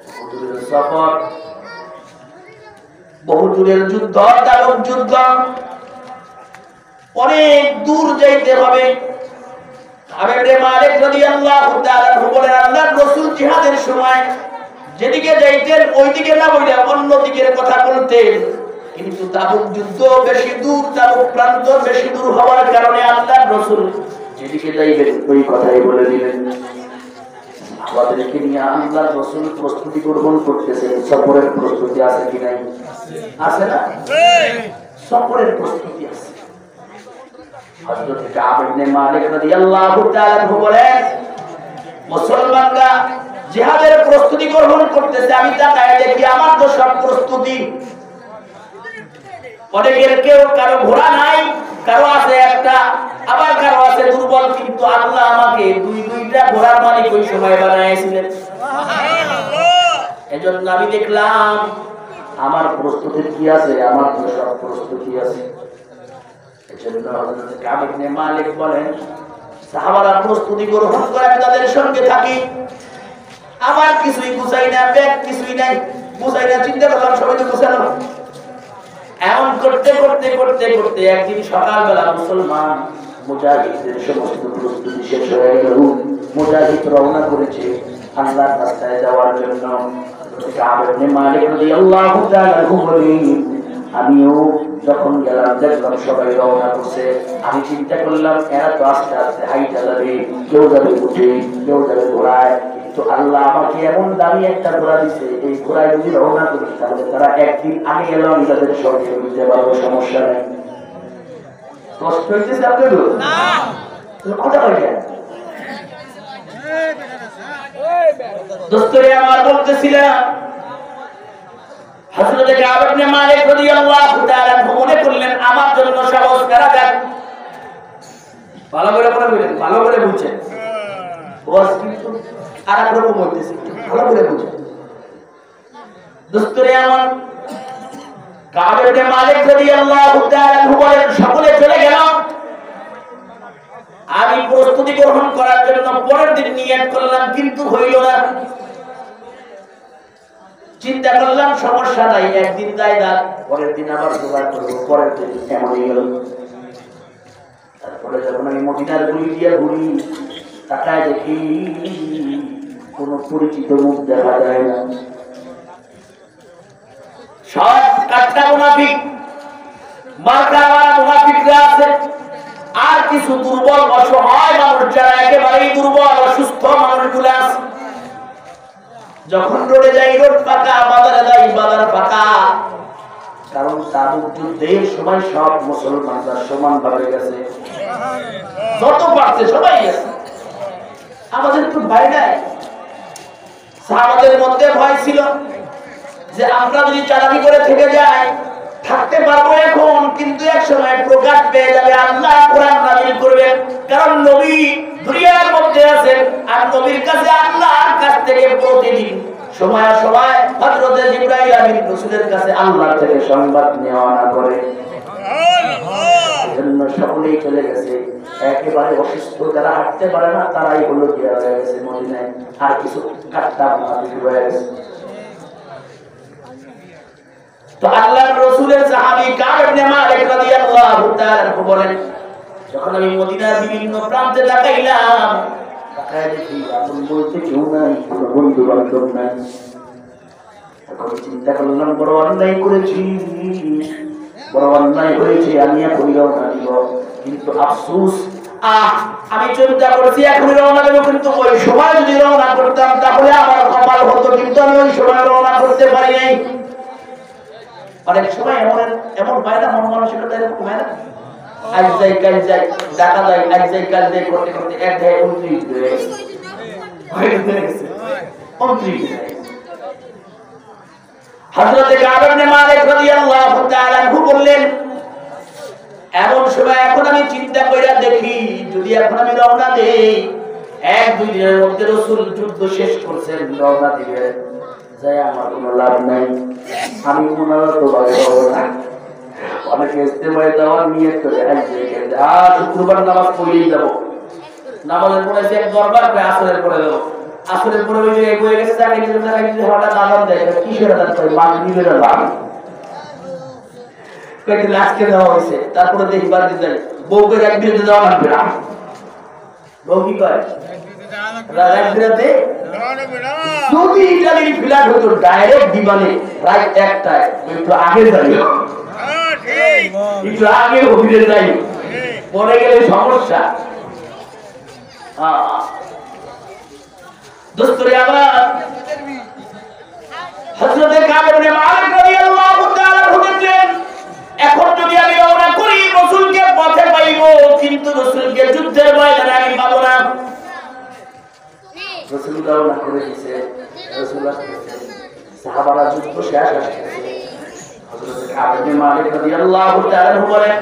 বহুদূরের সফর, বহুদূরের যুদ্ধ, তাবুক যুদ্ধ, অনেক দূর যাইতে হবে। মালিক রাদিয়াল্লাহু তাআলা বলেন, আল্লাহর রাসূল জিহাদের সময় যেদিকে যাইতেন ওই দিকে না বলে অন্য দিকের কথা বলতেন। কিন্তু তাবুক যুদ্ধ বেশি দূর, তাবুক প্রান্ত বেশি দূর হওয়ার কারণে আল্লাহর রাসূল যেদিকে যাইবেন ওই কথাই বলে দিলেন। আমাদেরকে নিয়ে আল্লাহর রাসূল প্রস্তুতি গ্রহণ করতেছেন। সফরের প্রস্তুতি আছে কি নাই? আছে না? সফরের প্রস্তুতি আছে। হযরত কাব ইবনে মালিক রাদিয়াল্লাহু তাআলা বলেন, মুসলমানরা জিহাদের প্রস্তুতি গ্রহণ করতেছে, আমি তাকায় দেখি আমার তো সব প্রস্তুতি। অনেকের কেউ কারো ঘোড়া নাই, কারো আছে একটা, আবার কারো আছে দুর্বল, কিন্তু আল্লাহ আমাকে দুইটা ঘোড়ার মালিক ওই সময় বানাইছিলেন। সুবহানাল্লাহ। এজন্য আমি দেখলাম আমার প্রস্তুতি কি আছে, আমার তো সব প্রস্তুতি আছে। এজন্য হযরত কাব ইবনে মালিক বলেন, সাহাবারা প্রস্তুতি গ্রহণ করে আমি তাদের সঙ্গে থাকি, আমার কিছুই গুছাই না, ব্যাগ কিছুই নাই, গুছাই না, চিন্তা করলাম সবাই তো গুছানো। এমন করতে করতে করতে করতে একদিন সকালবেলা মুসলমান মুজাহিদদের সমস্ত প্রস্তুতি শেষ হয়ে গেল। মুজাহিদ রওনা করেছে আল্লাহর রাস্তায় যাওয়ার জন্য। কাব ইবনে মালিক রাদিয়াল্লাহু তাআলা বলেন, আমিও যখন গেলাম দেখলাম সবাই রওনা করছে। আমি চিন্তা করলাম এরা তো আস্তে আস্তে হাইটা যাবে, কেউ যাবে উঠে, কেউ যাবে ঘোড়ায়। কিন্তু আল্লাহ আমাকে এমন দামি একটা ঘোড়া দিছে, এই ঘোড়ায় যদি রওনা করি তাহলে তারা একদিন আগে গেলেও আমি তাদের সঙ্গে উঠতে পারবো, সমস্যা নেই। কষ্ট হইতেছে আপনাদের না? কথা হয়ে যায় দোস্তরে আমার বলতেছিলাম, হযরত কাব ইবনে মালিক রাদিয়াল্লাহু তাআলা মনে করলেন আমার জন্য সহজ করা যায়। ভালো করে বলবেন, ভালো করে বুঝছেন, ওয়াজ কিন্তু আরেক রকম হইতেছে, ভালো করে বুঝেন। দোস্তরে আমার কাব ইবনে মালিক রাদিয়াল্লাহু তাআলা বলেন সকলে চলে গেল। আমি প্রস্তুতি গ্রহণ করার জন্য পরের দিন নিয়ত করলাম, কিন্তু হইল না। চিন্তা করলাম সমস্যা নাই, একদিন যাই না, পরের দিন আবার জোগাড় করবো, পরের দিন এমনই গেল। তারপরে যখন আমি মদিনার গলি দিয়ে ঘুরি, তাকায় দেখি কোন পরিচিত মুখ দেখা যায় না, সব কাটটা মুনাফিক, মার্কাওয়ালা মুনাফিকরা আছে। আর কিছু দুর্বল অসহায় মানুষ, যারা একেবারেই দুর্বল অসুস্থ মানুষগুলো আছে। যখন রোডে যাই রোড ফাঁকা, বাজারে যাই বাজার ফাঁকা। কারণ তাবুক যুদ্ধের সময় সব মুসলমানরা সমান ভাবে গেছে, যত পারছে সবাই গেছে, আমাদের তো ভয় নাই। সাহাবাদের মধ্যে ভয় ছিল যে আমরা যদি চালাকি করে থেকে যাই থাকতে পারবো এখন, কিন্তু এক সময় প্রকাশ পেয়ে যাবে, আল্লাহ কোরআন নাযিল করবেন। কারণ নবী দুনিয়ার মধ্যে আছেন, আর নবীর কাছে আল্লাহর কাছ থেকে প্রতিদিন সময় সময় হযরত জিবরাইল আমিন রাসূলের কাছে আল্লাহ থেকে সংবাদ নেওয়া না করে। এজন্য সকলেই চলে গেছে। একেবারে অসুস্থ যারা হাঁটতে পারে না, তারাই হলো গিয়া হয়ে গেছে মদিনায়, আর কিছু কাটটা মুনাফিক হয়ে গেছে। তো আল্লাহর রাসূলের সাহাবী কাব ইবনে মালিক রাদিয়াল্লাহু তাআলা বলেন, যখন আমি মদিনার বিভিন্ন প্রান্তে তাকাইলাম, তাকায় দেখি আপন বলতে কেউ নাই, কোনো বন্ধু বান্ধব নাই। তখন চিন্তা করলাম বড় অন্যায় করেছি, বড় অন্যায় হয়েছে, আমি এখন রওনা দিব। কিন্তু আফসোস, আমি চিন্তা করছি এখন রওনা দেব, কিন্তু ওই সময় যদি রওনা করতাম তাহলে আমার কপাল হতো, কিন্তু আমি ওই সময় রওনা করতে পারি নাই। অনেক সময় এমন হয় না, মন মানসিকতা এরকম হয় না, আজ যাই কাল যাই, ডাকা যাই, আজ যাই কাল যাই করতে করতে এক দেয় 29 হয়ে গেছে। হযরত কাব ইবনে মালিক রাদিয়াল্লাহু তাআলা বললেন, এমন সময় এখন আমি চিন্তা কইরা দেখি, যদি এখন আমি রওনা দেই, 1-2 দিনের মধ্যে রাসূল যুদ্ধ শেষ করছেন, রওনা দিবেন, যাই আমার কোনো লাভ নাই। আমি মনোরত ভাবে হবো না। অনেকে ইস্তেমায় যাওয়ার নিয়ত করে শুক্রবার নামাজ পড়েই যাবো, নামাজের পরে এক দরবার করে আসরের পরে যাবো, আসরের পরে ওই যে বয়ে গেছে হঠাৎ আজান দেয়, কিসের আজান করে মাগরিবের আজান কয়েকদিন আজকে দেওয়া হয়েছে। তারপরে দেখবার দিতে যাই, বউকে এক বিরতে যাওয়া লাগবে না। বউ কি করে এক বিরতে যদি ইটালির ফ্ল্যাট হতো ডাইরেক্ট বিমানে রাত 1টায়, একটু আগে যাই, একটু আগে অফিসে যাই, পরে গেলে সমস্যা। দোস্তরে আবার হযরত কাব ইবনে মালিক রাদিয়াল্লাহু তাআলা বলেন, এখন যদি আমি রওনা করি রাসূলকে পথে পাইবো, কিন্তু রাসূলকে যুদ্ধের ময়দানে আমি পাবো না। রাসূল রওনা করে দিয়েছে, রাসূল আসছে, সাহাবারা যুদ্ধ শেষ হয়েছে। হযরত কাব ইবনে মালিক রাদিয়াল্লাহু তাআলা বলেন,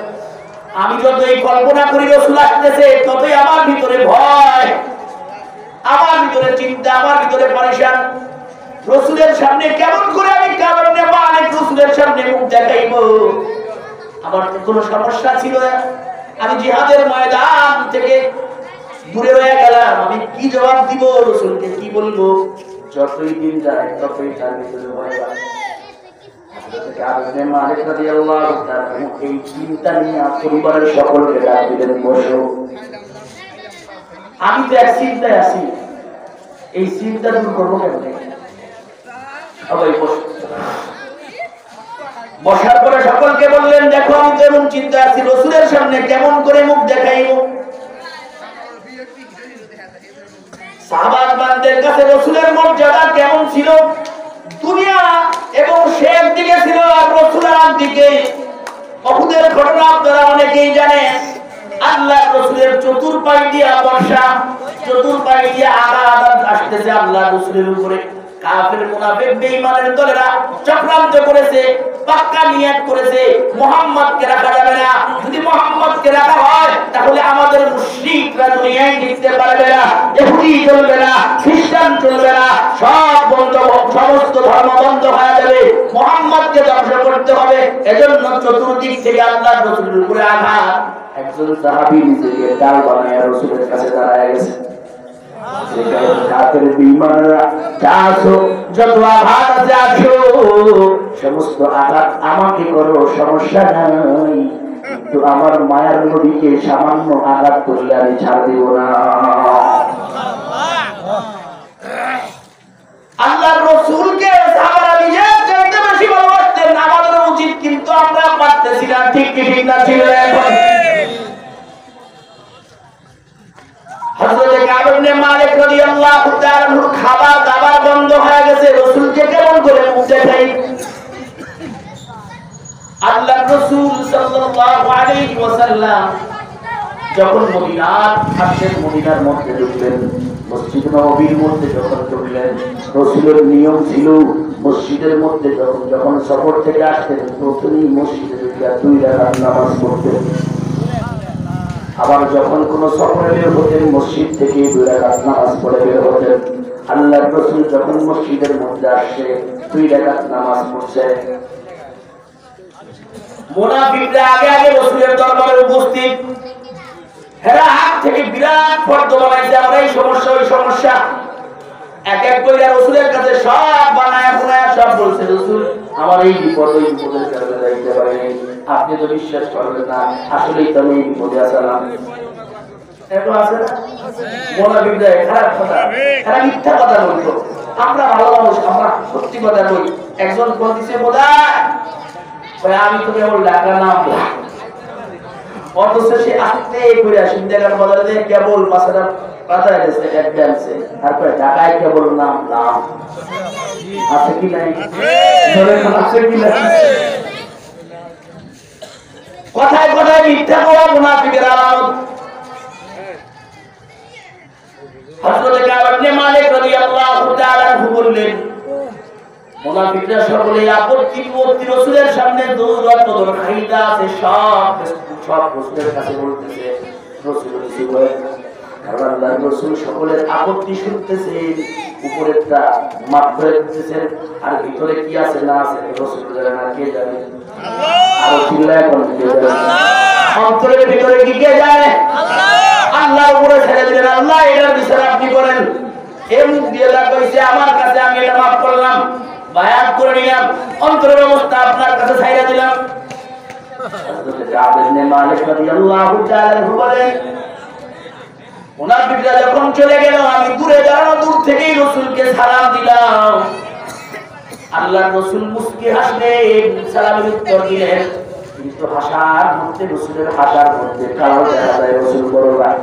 আমি যতই কল্পনা করি রাসূল আসতেছে, ততই আমার ভিতরে ভয়, আমার ভিতরে চিন্তা, আমার ভিতরে পরেশান। রাসূলের সামনে কেমন করে আমি কাব ইবনে মালিক রাসূলের সামনে মুখ দেখাইবো? আমার তো কোনো সমস্যা ছিল না, আমি জিহাদের ময়দান থেকে দূরে হয়ে গেলাম, আমি কি জবাব দিব রাসূলকে, কি বলবো? যতই দিন যায় ততই তার ভিতরে ভয় বাড়ে। হযরত কাব ইবনে মালিক রাদিয়াল্লাহু তাআলা এই চিন্তা নিয়ে পরিবারের সকলকে ডাক দিলেন, বসো। আমি তো এক চিন্তায় আছি, এই চিন্তা দূর করবো কেমনে? সবাই বসো। বসার পরে সকলকে বললেন, দেখো আমি তো এমন চিন্তা আছি, রাসূলের সামনে কেমন করে মুখ দেখাইব? সাহাবাদের কাছে রাসূলের মর্যাদা কেমন ছিল? দুনিয়া এবং সে একদিকে ছিল, আর রাসূল একদিকে। উহুদের ঘটনা আপনারা অনেকেই জানেন। আল্লাহ রাসূলের চতুর্পাশ দিয়ে বর্ষা, চতুর্পাশ দিয়ে আঘাত আসতেছে আল্লাহ রাসূলের উপরে। কাফের মুনাফিক বেঈমানের দলেরা চক্রান্ত করেছে, পাক্কা নিয়ত করেছে মুহাম্মদকে রাখা যাবে না। যদি মুহাম্মদকে রাখা হয় তাহলে আমাদের মুশরিকরা দুনিয়ায় টিকতে পারবে না, ইহুদি চলবে না, খ্রিস্টান চলবে না, সব বন্ধ সমস্ত ধর্ম বন্ধ হয়ে যাবে, মুহাম্মদকে ধ্বংস করতে হবে। এজন্য চতুর্দিক থেকে আল্লাহর রাসূলের উপরে আঘাত। একজন সাহাবী নিজেকে ডাল বানায় রাসূলের কাছে দাঁড়ায় গেছে। সমস্ত আঘাত আমাকে করো, সমস্যা নাই, কিন্তু আমার মায়ার নবীকে সামান্য আঘাত করলে আমি ছাড় দিব না। আল্লাহর রাসূলকে সাহাবারা নিজের চাইতে বেশি ভালোবাসতেন, আমাদের উচিত, কিন্তু আমরা পারতেছি না। ঠিক কি ঠিক না? ছিল এখন হযরত কাব ইবনে মালিক রাদিয়াল্লাহু তাআলা আনহু খাবার দাবার বন্ধ হয়ে গেছে, রাসূলকে কেমন করে মুখ দেখাই? আল্লাহর রাসূল সাল্লাল্লাহু আলাইহি ওয়াসাল্লাম যখন মদিনার মধ্যে ঢুকলেন, মসজিদ নববীর মধ্যে যখন ঢুকলেন, রাসূলের নিয়ম ছিল মসজিদের মধ্যে যখন সফর থেকে আসতেন প্রথমেই মসজিদে ঢুকে 2 রাকাত নামাজ পড়তেন। আবার যখন কোন সফরে বের হতেন মসজিদ থেকে 2 রাকাত নামাজ পড়ে বের হতেন। আল্লাহর রাসূল যখন মসজিদের মধ্যে আসে 2 রাকাত নামাজ পড়ছে। মুনাফিকরা আগে আগে রাসূলের দরবারে উপস্থিত, হেরা হাত থেকে বিরাট পর্দা বানাইছে, আমরা এই সমস্যা ওই সমস্যা এক এক করে রাসূলের কাছে সব বানায়া সব বলছে, রাসূল আমার এই বিপদ ওই বিপদের কারণে যাইতে পারিনি, আপনি তো বিশ্বাস করবেন না, আসলেই তো আমি এই বিপদে আছিলাম। এরকম আছে না মুনাফিকরা? খারাপ কথা, খারাপ মিথ্যা কথা বলতো। আমরা ভালো মানুষ, আমরা সত্যি কথা বলি। একজন বলতেছে বোধহয় আমি তো কেবল ঢাকা নাম, অথচ সে আসতে করে সিন্দাকার বাজারে কেবল পাঁচটা পাতায় গেছে অ্যাডভান্সে, তারপরে ঢাকায় কেবল নাম আছে কি নাই? আছে কি নাই? কথায় কথায় মিথ্যা বলা মুনাফিকের আলামত। হযরত কাব ইবনে মালিক রাদিয়াল্লাহু তাআলা আনহু বললেন, মুনাফিকরা সকলে আপত্তি করতে রাসূলের সামনে যত খাইদা আছে সব রাসূলের কাছে বলতেছে। রাসূল কিছু বলে, কারণ আল্লাহর রাসূল সকলের আপত্তি শুনতেছেন, উপরেরটা মাফ করে দিতেছেন, আর ভিতরে কি আছে না আছে রাসূল জানে না, কে জানে? আল্লাহ। আর চিল্লায় বলেন কে জানে? অন্তরের ভিতরে কি কে জানে? আল্লাহর উপরে ছেড়ে দিলেন, আল্লাহ এটার বিচার আপনি করেন। এই মুখ দিয়ে কইছে আমার কাছে, আমি এটা মাফ করলাম, বায়াত করে নিলাম, অন্তরের অবস্থা আপনার কাছে ছাইরা দিলাম। হযরত কাব ইবনে মালিক রাদিয়াল্লাহু তাআলা আনহু বলেন, মুনাফিকরা যখন চলে গেল আমি দূরে দাঁড়ানো, দূর থেকেই রাসূলকে সালাম দিলাম। আল্লাহর রাসূল মুস্কি হাসলেন, সালামের উত্তর দিলেন, কিন্তু হাসার মধ্যে রাসূলের হাসার মধ্যে কালো দেখা যায়, রাসূল বড় রাগ।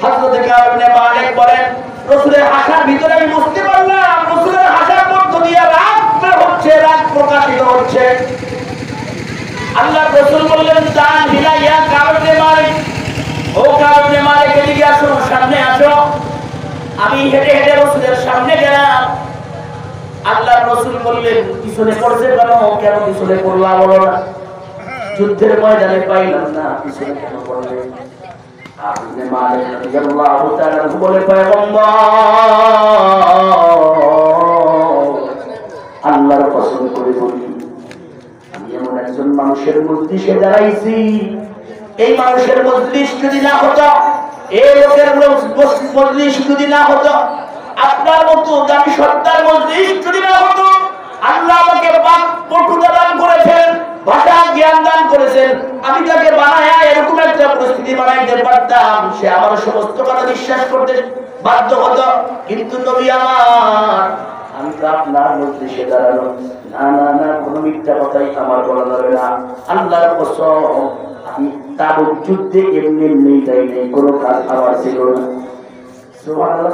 হযরত কাব ইবনে মালিক বলেন, রাসূলের হাসার ভিতরে আমি বুঝতে পারলাম রাসূলের হাসার মধ্য দিয়ে রাগ বের হচ্ছে, রাগ প্রকাশিত হচ্ছে। আল্লাহর রাসূল বললেন, জান হিলাইয়া কাব ইবনে মালিক, ও কাব ইবনে মালিক এদিকে আসো, সামনে আসো। আমি হেঁটে হেঁটে রাসূলের সামনে গেলাম। আল্লাহর রাসূল বললেন, পিছনে পড়ছে কেন? কেন পিছনে পড়লা বলো না? যুদ্ধের ময়দানে পাইলাম না, পিছনে কেন পড়লে? আপনি মালিক রাদিয়াল্লাহু তাআলা বলে, পয়গম্বর আল্লাহর কসম করে বলি, আমি এমন একজন মানুষের মজলিসে দাঁড়াইছি, এই মানুষের মজলিস যদি না হতো, এই লোকের মজলিস যদি না হতো, আপনার মতো দামি সত্তার মজলিস যদি না হতো, আল্লাহ আমাকে পটুতা দান করেছেন, ভাষা জ্ঞান দান করেছেন, আমি তাকে বানায়া এরকম একটা পরিস্থিতি বানাইতে পারতাম, সে আমার সমস্ত কথা বিশ্বাস করতে বাধ্য হতো। কিন্তু নবী আমার, আমি তো আপনার মজলিসে দাঁড়ানো, না না না, কোনো মিথ্যা কথাই আমার বলা যাবে না। আল্লাহর কসম, আমি তাবুক যুদ্ধে এমনি এমনি যাই নাই, কোনো কাজ আমার ছিল না। সুবহানাল্লাহ,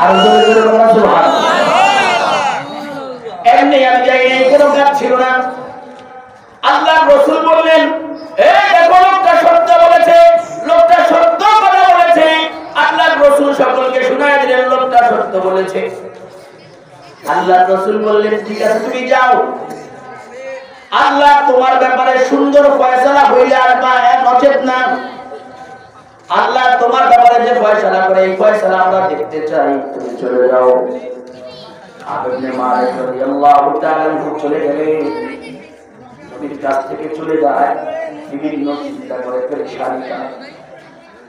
আর জোরে জোরে বলা সুবহানাল্লাহ। এমনি আমি যাই নাই, কোনো কাজ ছিল না। আল্লাহর রাসূল বললেন, এই দেখো লোকটা সত্য বলেছে, লোকটা সত্য কথা বলেছে। আল্লাহর রাসূল সকলকে শুনায় দিলেন লোকটা সত্য বলেছে। আল্লাহর রাসূল বললেন, ঠিক আছে তুমি যাও, আল্লাহ তোমার ব্যাপারে সুন্দর ফয়সালা হইলে আসবা, নচেত না। আল্লাহ তোমার ব্যাপারে যে ফয়সালা করে এই ফয়সালা আমরা দেখতে চাই, তুমি চলে যাও। ইবনে মালিক রাদিয়াল্লাহু তাআলা চলে গেলেন, নবীর কাছ থেকে চলে যায়, বিভিন্ন চিন্তা করে পেরেশানি হয়।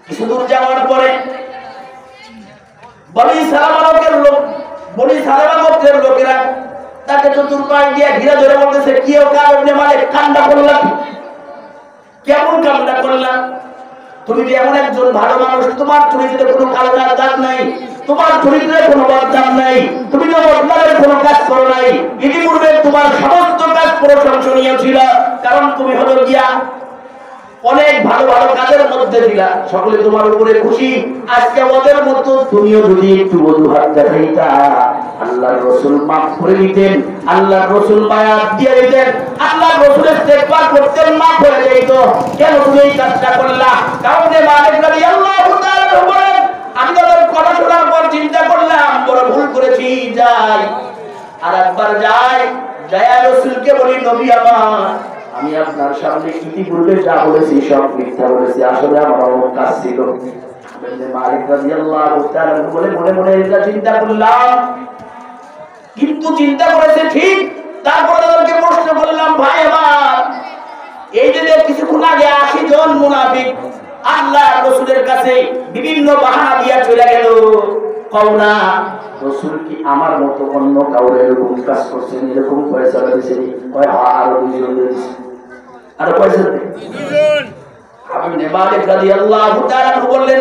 কিছু দূর যাওয়ার পরে বনি সালামা গোত্রের লোকেরা তাকে চতুর্পাশ দিয়ে ঘিরে ধরে বলতেছে, কি ও কাব ইবনে মালিক, কান্না করলাম, কেমন কান্না করলাম? তুমি যে এমন একজন ভালো মানুষ, তোমার চরিত্রে কোনো কালো দাগ নাই, তোমার চরিত্রে কোনো বদনাম নাই, তুমি তো বদনামের কোনো কাজ করো নাই, ইতিপূর্বে তোমার সমস্ত কাজ প্রশংসনীয় ছিল, কারণ তুমি হলো গিয়া অনেক ভালো ভালো কাজের মধ্যে দিলা, সকলে তোমার উপরে খুশি। আজকে ওদের মতো তুমিও যদি একটু অজুহাত দেখাইতা, আল্লাহর রাসূল মাফ করে দিতেন, আল্লাহর রাসূল বায়াত দিয়ে দিতেন, আল্লাহর রাসূল ইস্তেগফার করতেন, মাফ করে দিত। কেন তুমি এই কাজটা করলা? কারণ যে মালিক রাদিয়াল্লাহু তাআলা বলেন, আমি তাদের কথা শোনার পর চিন্তা করলাম বড় ভুল করেছি, যাই আর একবার যাই, যায়া রাসূলকে বলি, নবী আমার, আমি আপনার সামনে ইতিপূর্বে যা বলেছি সব মিথ্যা বলেছি, আসলে আমার অমুক কাজ ছিল। মালিক রাদিয়াল্লাহু তাআলা বলে মনে মনে এটা চিন্তা করলাম, কিন্তু চিন্তা করেছে ঠিক। তারপরে তাদেরকে প্রশ্ন করলাম, ভাই আমার, এই যে কিছুক্ষণ আগে 80 জন মুনাফিক আল্লাহ রাসূলের কাছে বিভিন্ন বাহানা দিয়া চলে গেল, কও না রাসূল কি আমার মতো অন্য কাউরে এরকম কাজ করছেন, এরকম পয়সা দিয়েছেন? কয় আরো দুইজন দিয়েছে, আরো পয়সা দুইজন। ইবনে মালিক রাদিয়াল্লাহু তাআলা বললেন,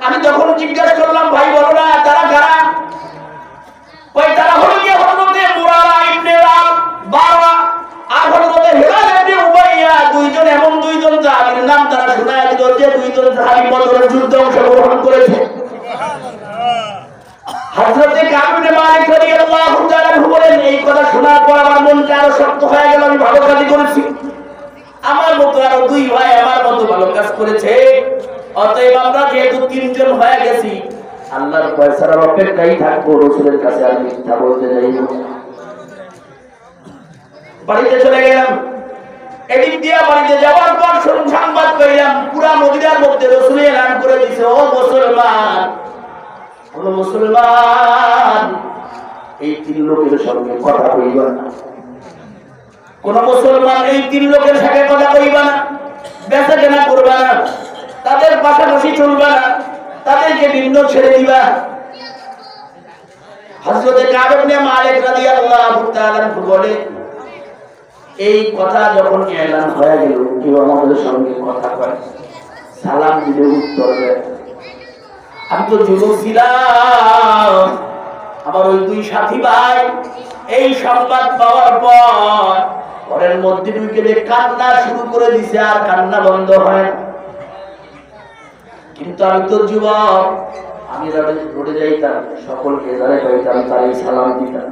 আমি যখন জিজ্ঞাসা করলাম, ভাই বলো না তারা কারা? কয় তারা হলো কি হযরতে মুরারা ইবনে বারওয়া আর হযরতে হিলাল ইবনে উমাইয়া, দুইজন, এমন দুইজন সাহাবীর নাম তারা শোনায় দিল যে দুইজন সাহাবী বদরের যুদ্ধে অংশগ্রহণ করেছে। হযরতে কাব ইবনে মালিক রাদিয়াল্লাহু তাআলা বলেন, এই কথা শোনার পর আমার মনটা আরো শক্ত হয়ে গেল, আমি ভালো কাজ করেছি, আমার মতো আরো দুই ভাই আমার মতো ভালো কাজ করেছে, অতএব আমরা যেহেতু 3 জন হয়ে গেছি, আল্লাহর ফয়সালার অপেক্ষায় থাকবো, রাসূলের কাছে আর মিথ্যা বলতে যাইব। বাড়িতে চলে গেলাম। এদিক দিয়ে বাড়িতে যাওয়ার পর সংবাদ পেলাম পুরা মদিনার মধ্যে রাসূল এলান করে দিয়েছে, ও মুসলমান, ও মুসলমান, এই 3 লোকের সঙ্গে কথা কইবা না। কোন মুসলমান এই 3 লোকের সাথে কথা কইবা না, বেচাকেনা করবা না, তাদের পাশাপাশি চলবা না, তাদেরকে ভিন্ন ছেড়ে দিবা। হযরতে কাব ইবনে মালিক রাদিয়াল্লাহু তাআলা বলে, এই কথা যখন এলান হয়ে গেল, কেউ আমাদের সঙ্গে কথা কয়, সালাম দিলে উত্তর দেয়। আমি তো যুবক ছিলাম, আমার ওই 2 সাথী ভাই এই সংবাদ পাওয়ার পর ঘরের মধ্যে ঢুকে কান্না শুরু করে দিছে, আর কান্না বন্ধ হয় না। কিন্তু আমি তো যুবক, আমি রোডে যাইতাম, সকলকে যারে পাইতাম তারই সালাম দিতাম,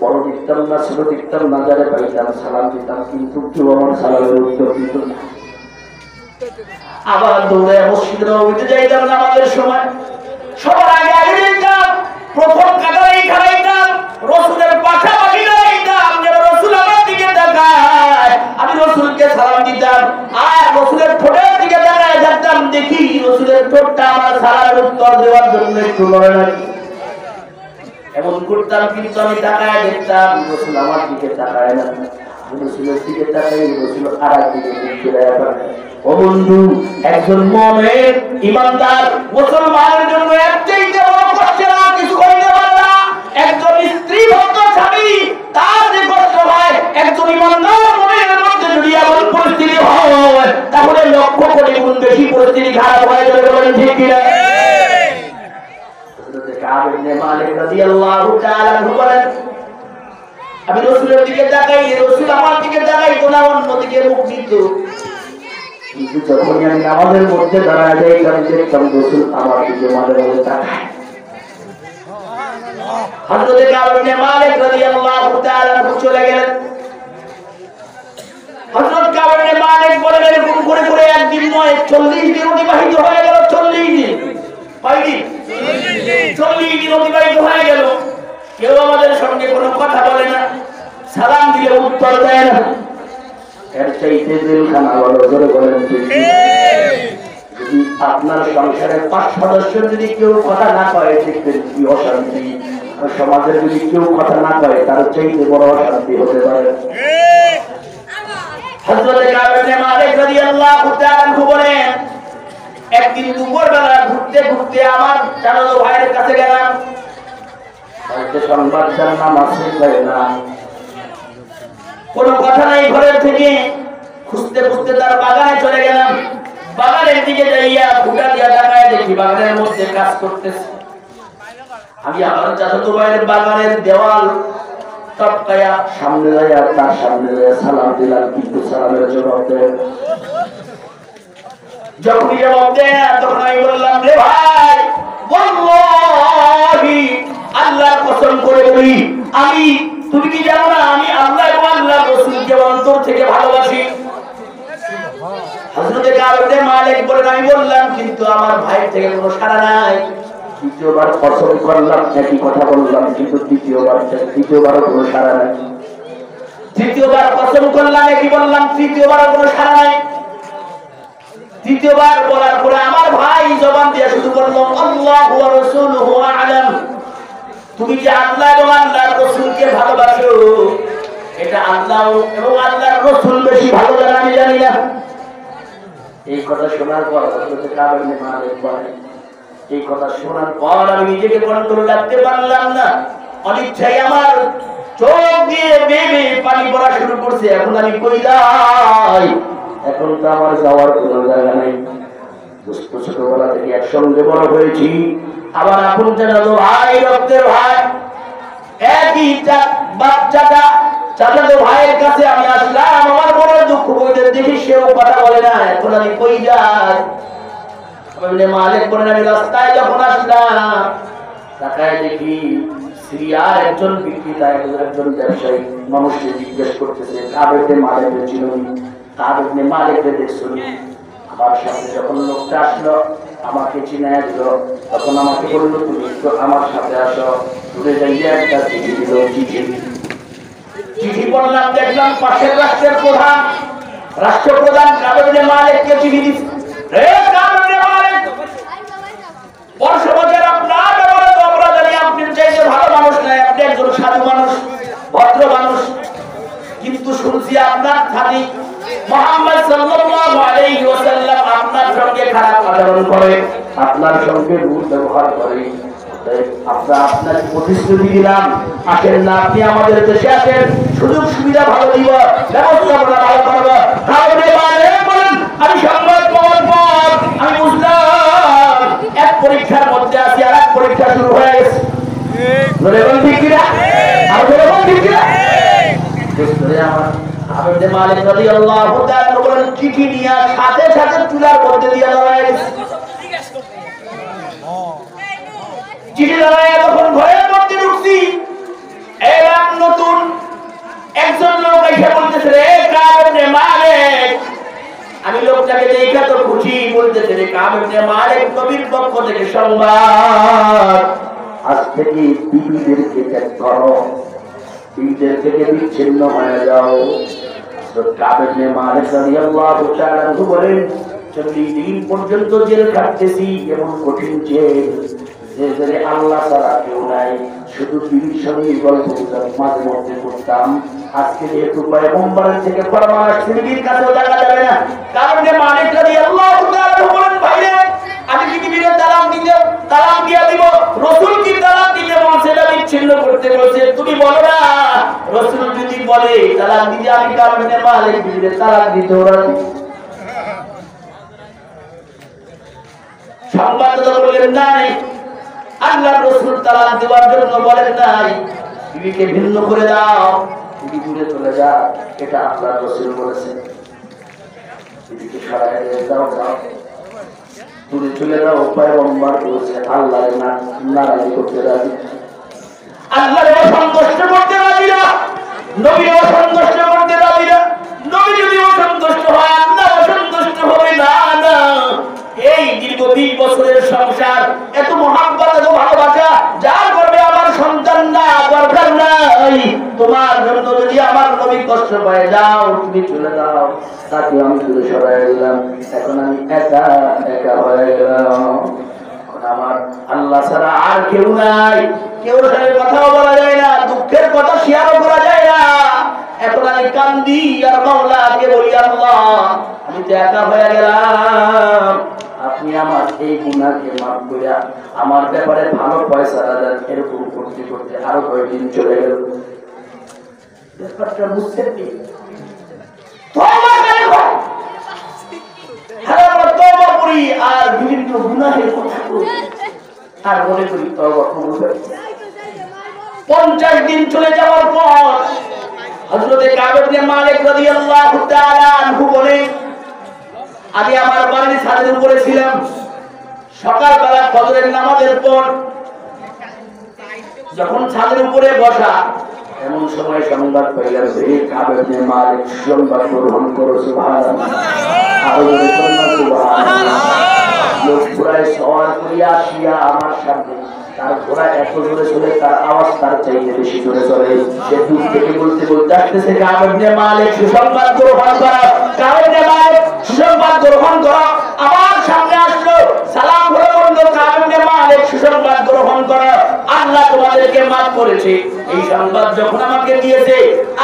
বড় দিতাম না ছোট দিতাম না, যারে পাইতাম সালাম দিতাম, কিন্তু কেউ আমার সালামের উত্তর দিত না। আবার দৌড়ে মসজিদে নববীতে যাইতাম নামাজের সময়, সবার আগে আগে যাইতাম, প্রথম কাতারেই খাড়াইতাম, রাসূলের পাশাপাশি দাঁড়াইতাম, যেন রাসূল আমার দিকে তাকায়, আমি রাসূলকে সালাম দিতাম, আর রাসূলের ঠোঁটের দিকে তাকায় থাকতাম, দেখি রাসূলের ঠোঁটটা আমার সালামের উত্তর দেওয়ার জন্য একটু নড়ে নাকি। এমন করতাম, কিন্তু আমি তাকায় দেখতাম রাসূল আমার দিকে তাকায় না, রাসূলের দিকে তাকাই, রাসূল আরেক দিকে ফিরে যায়। ও বন্ধু, একজন মুমিন ঈমানদার মুসলমানের জন্য একটাই বড় কষ্টের আর কিছু হইতে পারে না। একজন স্ত্রী ভক্ত স্বামী তার যে কষ্ট হয়, একজন ঈমানদার মুমিনের মধ্যে যদি এমন পরিস্থিতি হয়, তাহলে লক্ষ কোটি গুণ বেশি পরিস্থিতি খারাপ হয়ে যাবে, বলেন ঠিক কিনা? হযরত কাব ইবনে মালিক রাদিয়াল্লাহু তাআলা বলেন, আমি রাসূলের দিকে তাকাই, রাসূল আমার দিকে তাকাই, কোনা অন্যদিকে মুখ দিত, কিন্তু যখনই আমি নামাজের মধ্যে দাঁড়ায় যাই, আমি দেখতাম রাসূল আমার দিকে মাঝে মাঝে তাকায়। হযরত কাব ইবনে মালিক রাদিয়াল্লাহু তাআলা চলে গেলেন। হযরত কাব ইবনে মালিক বলেন, এরকম করে করে একদিন নয় 40 দিন অতিবাহিত হয়ে গেল। 40 দিন, কয়দিন? 40 দিন অতিবাহিত হয়ে গেল, কেউ আমাদের সঙ্গে কোনো কথা বলে না, সালাম দিলে উত্তর দেয় না। এর চাইতে জেলখানা বড় করে বলেন, যদি আপনার সংসারের 5 সদস্য যদি কেউ কথা না কয়, দেখবেন কি অশান্তি। সমাজের যদি কেউ কথা না কয়, তার চাইতে বড় অশান্তি হতে পারে। হযরত কাব ইবনে মালিক রাদিয়াল্লাহু তাআলা আনহু বলেন, একদিন দুপুরবেলা ঘুরতে ঘুরতে আমার চাচাতো ভাইয়ের কাছে গেলাম। হয়তো সংবাদ জানলাম আসে না, কোনো কথা নাই। ঘরের থেকে খুঁজতে খুঁজতে তার বাগানে চলে গেলাম। বাগানের দিকে যাইয়া ফুটা দিয়া তাকায় দেখি বাগানের মধ্যে কাজ করতেছে। আমি আমার চাচাতো ভাইয়ের বাগানের দেওয়াল টপকায়া সামনে যাইয়া তার সামনে যাইয়া সালাম দিলাম, কিন্তু সালামের জবাব দেয়। যখন জবাব দেয় তখন আমি বললাম, রে ভাই, ওয়াল্লাহি আল্লাহর কসম করে বলি, আমি, তুমি কি জানো না আমি আল্লাহ এবং আল্লাহর রাসূলকে অন্তর থেকে ভালোবাসি। হযরত কাব ইবনে মালিক বলেন, আমি বললাম, কিন্তু আমার ভাই থেকে কোনো সাড়া নাই। দ্বিতীয়বার কসম করলাম, একই কথা বললাম, কিন্তু তৃতীয়বারও কোনো সাড়া নাই। তৃতীয়বার কসম করলাম, একই বললাম, তৃতীয়বারও কোনো সাড়া নাই। তৃতীয়বার বলার পরে আমার ভাই জবান দিয়ে শুরু করলো, আল্লাহু ওয়া রাসূলুহু আ'লাম। তুমি যে আল্লাহ এবং আল্লাহর রাসূলকে ভালোবাসো, এটা আল্লাহ এবং আল্লাহর রাসূল বেশি ভালো জানে, আমি জানি না। এই কথা শোনার পর হযরত কাব ইবনে মালিক বলেন, এই কথা শোনার পর আমি নিজেকে কন্ট্রোল রাখতে পারলাম না। অনিচ্ছায় আমার চোখ দিয়ে বেয়ে পানি পড়া শুরু করছে। এখন আমি কই যাই? এখন তো আমার যাওয়ার কোনো জায়গা নাই। ছোটবেলা থেকে একসঙ্গে বড় হয়েছি, আবার আপন চাচাতো ভাই, রক্তের ভাই, একই বাচ্চাটা চাচাতো ভাইয়ের কাছে আমি আসলাম। আমার বড় দুঃখ বলতে দেখি সেও কথা বলে না। এখন আমি কই যাই? ইবনে মালিক বলেন, আমি রাস্তায় যখন আসলাম তাকায় দেখি সিরিয়ার একজন বিক্রেতা, একজন ব্যবসায়ী মানুষকে জিজ্ঞেস করতেছে, কাব ইবনে মালিকের চিনি? কাব ইবনে মালিককে দেখছনি? আমার সামনে যখন লোকটা আসলো, আমাকে চিনায় দিল, তখন আমাকে বলল, তুমি একটু আমার সাথে আসো। দূরে যাইয়া একটা চিঠি দিল। চিঠি পড়লাম, দেখলাম পাশের রাষ্ট্রের প্রধান, রাষ্ট্রপ্রধান কাব ইবনে মালিককে চিঠি দিচ্ছে। কিন্তু শুনছি আপনার স্বামী মুহাম্মদ সাল্লাল্লাহু আলাইহি ওয়াসাল্লাম আপনার সঙ্গে খারাপ আচরণ করে, আপনার সঙ্গে রূঢ় ব্যবহার করে। আপনার প্রতিশ্রুতি দিলাম, আসেন না, আপনি আমাদের দেশে আসেন, সুযোগ সুবিধা ভালো দিব, ব্যবস্থাপনা ভালো করব। আমি সংবাদ পাওয়ার পর আমি বুঝলাম এক পরীক্ষার মধ্যে আছি, আর এক পরীক্ষা শুরু হয়ে গেছে। ঠিক কিনা? চিঠি নিয়ে সাথে সাথে চুলার মধ্যে দিয়ে দাঁড়ায় গেছে। চিঠি দাঁড়ায় তখন ঘরের মধ্যে ঢুকছি, এবার নতুন একজন লোক এসে বলতেছে, রে কাব ইবনে মালিক। আমি লোকটাকে দেখে তো খুশি, বলতেছে, রে কাব ইবনে মালিক, নবীর পক্ষ থেকে সংবাদ, আজ থেকে বিবিদেরকে ত্যাগ করো, বিবিদের থেকে বিচ্ছিন্ন হয়ে যাও। কাব ইবনে মালিক রাদিয়াল্লাহু তাআলা আনহু বলেন, 40 দিন পর্যন্ত জেল কাটতেছি। এমন কঠিন জেল যে আল্লাহ ছাড়া কেউ নাই, শুধু বিবির সঙ্গে গল্প মাঝে মধ্যে করতাম। আজকে যেহেতু পয়গম্বরের থেকে ফরমান আসছে, বিবির কাছেও দেখা যাবে না। কাব ইবনে মালিক রাদিয়াল্লাহু তাআলা আনহু বলেন, ভাইরে, আমি কি বিবির তালাক দিয়ে দিব? রাসূল কি তালাক দিতে বলছে না বিচ্ছিন্ন করতে বলছে? তুমি বলো না। রাসূল যদি বলে তালাক দিতে, আমি কাব ইবনে মালিক বিবির তালাক দিতে রাজি। সংবাদদাতা বললেন, নাই, আল্লাহর রাসূল তালাক দেওয়ার জন্য বলেন নাই, বিবিকে ভিন্ন করে দাও, বিবি দূরে চলে যা, এটা আল্লাহর রাসূল বলেছেন। বিবিকে সরায় দাও, দূরে চলে যাও, পয়গম্বর বলেছে আল্লাহর নারাজি করতে রাজি। আল্লাহর অসন্তুষ্ট করতে রাজি না, নবীর অসন্তুষ্ট করতে রাজি না। নবী যদি অসন্তুষ্ট হয়, আল্লাহ অসন্তুষ্ট হবে না। না, এই দীর্ঘ 20 বছরের সংসার, এত মহাব্বত, এত ভালোবাসা, যার করবে আমার সন্তান না, দরকার নাই। তোমার জন্য যদি আমার নবী কষ্ট পায়, যাও তুমি চলে যাও। তাকে আমি দূরে সরাই দিলাম। এখন আমি একা একা হয়ে গেলাম। আমার আল্লাহ ছাড়া আর কেউ নাই, কেউ সাথে কথাও বলা যায় না, দুঃখের কথা শেয়ারও করা যায় না। এখন আমি কান্দি আর মাওলাকে বলি, আল্লাহ আমি তো একা হয়ে গেলাম, আপনি আমার এই গুনাহকে মাফ করে আমার ব্যাপারে ভালো পয়সা দেন। এরকম করতে করতে আরো কয়েকদিন চলে গেল। ব্যাপারটা বুঝতে কি আর বিভিন্ন গুনাহের কথা করি আর মনে করি তওবা কবুল হবে। 50 দিন চলে যাওয়ার পর হযরত কাব ইবনে মালিক রাদিয়াল্লাহু তাআলা আনহু বলেন, আমি আমার বাড়ির ছাদের উপরে ছিলাম। সকালবেলা ফজরের নামাজের পর যখন ছাদের উপরে বসা, এমন সময় সংবাদ পাইলাম যে কাব ইবনে মালিক সংবাদ গ্রহণ করো। সুবহানাল্লাহ, আরো জোরে সুবহানাল্লাহ। লোক পুরাই সওয়ার করিয়া আসিয়া আমার সামনে, তার ঘোড়া এত জোরে চলে, তার আওয়াজ তার চাইতে বেশি জোরে চলে। সে দূর থেকে বলতে বলতে আসতেছে, কাব ইবনে মালিক সুসংবাদ গ্রহণ করো, কাব ইবনে মালিক সুসংবাদ গ্রহণ করো। আমার সামনে আসলো, সালাম হলো, বলল কাব ইবনে মালিক সুসংবাদ গ্রহণ করো, আল্লাহ তোমাদেরকে মাফ করেছে। এই সংবাদ যখন আমাকে দিয়েছে,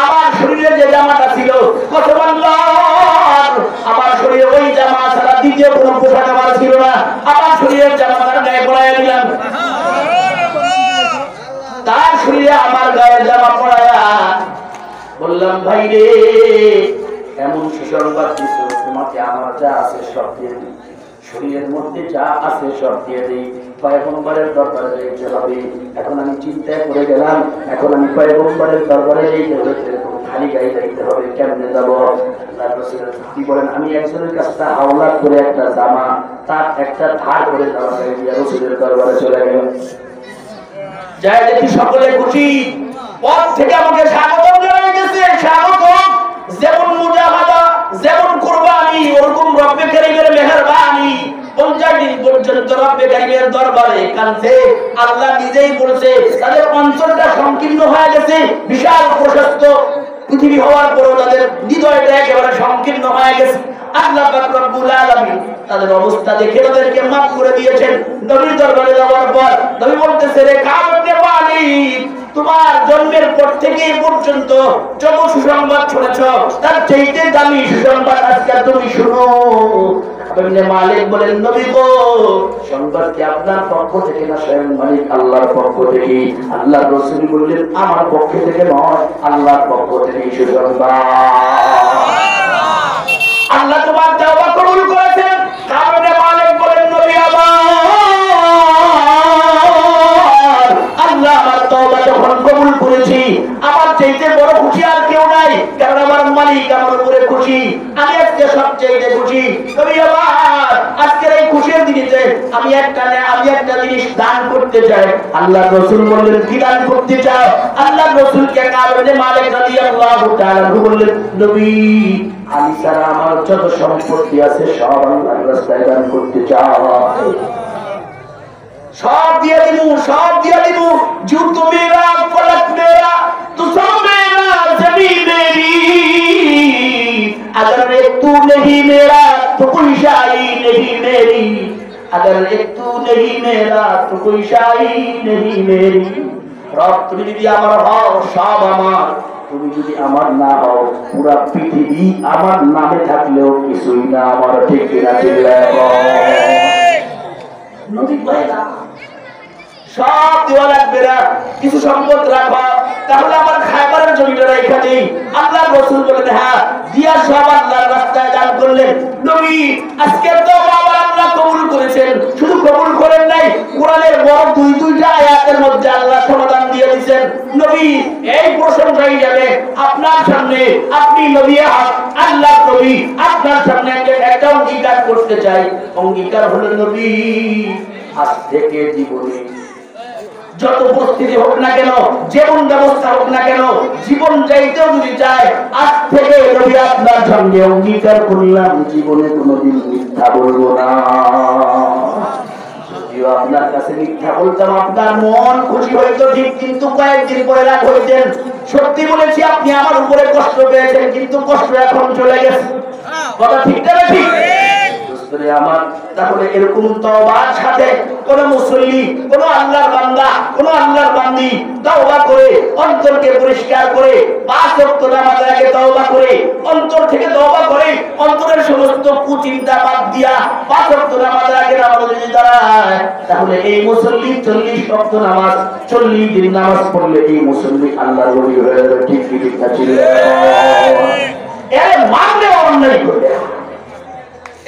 আমার শরীরে যে জামাটা ছিল, কসম আল্লাহর, আমার শরীরে ওই জামা ছাড়া দ্বিতীয় কোনো পোশাক আমার ছিল না। আমার শরীরের জামা তার গায়ে পরাইয়া দিলাম, তার শরীরে আমার গায়ে জামা পরাইয়া বললাম, ভাই রে এমন সুসংবাদ দিছো, তোমাকে আমার যা আছে সব দিয়ে দিই, শরীরের মধ্যে যা আছে সব দিয়ে দিই, পয়গম্বরের দরবারে যেতে হবে। এখন আমি চিন্তা করে গেলাম, এখন আমি পয়গম্বরের দরবারে যেতে হবে, খালি গায়ে যাইতে হবে, কেমনে যাবো? আল্লাহর রাসূল কি বলেন, আমি একজনের কাছে হাওলাত করে একটা জামা, তার একটা ধার করে জামা দিয়ে রাসূলের দরবারে চলে গেলাম। যাই দেখি সকলে খুশি, পথ থেকে আমাকে স্বাগত জানাইতেছে, স্বাগত। যেমন মুজাহাদা, যেমন কুরবানি, ওরকম রব্বে কারীমের মেহেরবানি। 50 দিন পর্যন্ত রব্বে কারীমের দরবারে কাঁদছে। আল্লাহ নিজেই বলছে, তাদের অন্তরটা সংকীর্ণ হয়ে গেছে, বিশাল প্রশস্ত পৃথিবী হওয়ার পরও তাদের হৃদয়টা একেবারে সংকীর্ণ হয়ে গেছে। আল্লাহ পাক রব্বুল আলামিন তাদের অবস্থা দেখে তাদেরকে মাফ করে দিয়েছেন। নবীর দরবারে যাওয়ার পর নবী বলতেছে, রে কাব ইবনে মালিক, তোমার জন্মের পর থেকে এই পর্যন্ত যত সুসংবাদ শুনেছ, তার চাইতে দামি সুসংবাদ আজকে তুমি শুনো। ইবনে মালিক বলেন, নবী গো, সংবাদ কি আপনার পক্ষ থেকে না স্বয়ং মালিক আল্লাহর পক্ষ থেকে? আল্লাহর রাসূল বললেন, আমার পক্ষ থেকে নয়, আল্লাহর পক্ষ থেকে সুসংবাদ। আল্লাহ তোমার তওবা কবুল করেছেন। কাব ইবনে মালিক বলেন, নবী আমার, আল্লাহ আমার তওবা যখন কবুল করেছি, আমার চাইতে বড় খুশি আর কেউ নাই, কারণ আমার মালিক আমার উপরে খুশি, আমি আজকে সবচেয়ে খুশি। নবী আমার, আজকের এই খুশির দিনে আমি একটা জিনিস দান করতে চাই। আল্লাহর রাসূল বললেন, কি দান করতে চাও? আল্লাহর রাসূলকে কাব ইবনে মালিক রাদিয়াল্লাহু তাআলা বললেন, নবী আমি ছাড়া আমার যত সম্পত্তি আছে সব আল্লাহর রাস্তায় দান করতে চাই, সব দিয়ে দিব, সব দিয়ে দিব। জুতো মেরা, ফলক মেরা, তো সব মেরা, জমিন মেরি, अगर एक तू नहीं मेरा तो कोई शाही नहीं मेरी, अगर एक तू नहीं मेरा तो कोई शाही नहीं मेरी। রব তুমি যদি আমার হও, সব আমার। তুমি যদি আমার না হও, পুরো পৃথিবী আমার নামে থাকলেও কিছুই না আমার। ঠিক কিনা? নবী কয় না সব দেওয়া লাগবে না, কিছু সম্পদ রাখবা, তাহলে আমার খাবারের জমিটা রেখে দেই। আল্লাহর রাসূল বলেন, হ্যাঁ দিয়া সব আল্লাহর রাস্তায় দান করলেন। নবী আজকে তো আবার আল্লাহ কবুল করেছেন, শুধু কবুল করেন নাই, কোরআনের বড় দুইটা আয়াতের মধ্যে আল্লাহ সমাধান দিয়ে দিয়েছেন। নবী এই প্রশংসাই যাবে আপনার সামনে, আপনি নবী, আল্লাহ নবী আপনার সামনে একটা অঙ্গীকার করতে চাই। অঙ্গীকার হলো, নবী আজ থেকে জীবনে যত পরিস্থিতি হোক না কেন, যেমন ব্যবস্থা হোক না কেন, জীবন চাইতেও যদি চায়, আজ থেকে নবী আপনার সঙ্গে অঙ্গীকার করলাম, জীবনে কোনোদিন মিথ্যা বলবো না। যদিও আপনার কাছে মিথ্যা বলতাম আপনার মন খুশি হইতো ঠিক, কিন্তু কয়েকদিন পরে রাগ হইতেন। সত্যি বলেছি আপনি আমার উপরে কষ্ট পেয়েছেন, কিন্তু কষ্ট এখন চলে গেছে। কথা ঠিক না ঠিক? আমার তাহলে এরকম তওবার সাথে কোন মুসল্লি, কোন আল্লাহর বান্দা, কোন আল্লাহর বান্দি তওবা করে অন্তরকে পরিষ্কার করে 5 ওয়াক্ত নামাজ আগে তওবা করে অন্তর থেকে তওবা করে অন্তরের সমস্ত কুচিন্তা বাদ দিয়া 5 ওয়াক্ত নামাজ আগে নামাজ যদি দাঁড়ায়, তাহলে এই মুসল্লি 40 ওয়াক্ত নামাজ 40 দিন নামাজ পড়লে এই মুসল্লি আল্লাহর ওলি হয়ে যাবে। ঠিক কি ঠিক না? ছিল এর মানলে অন্যায় করবে,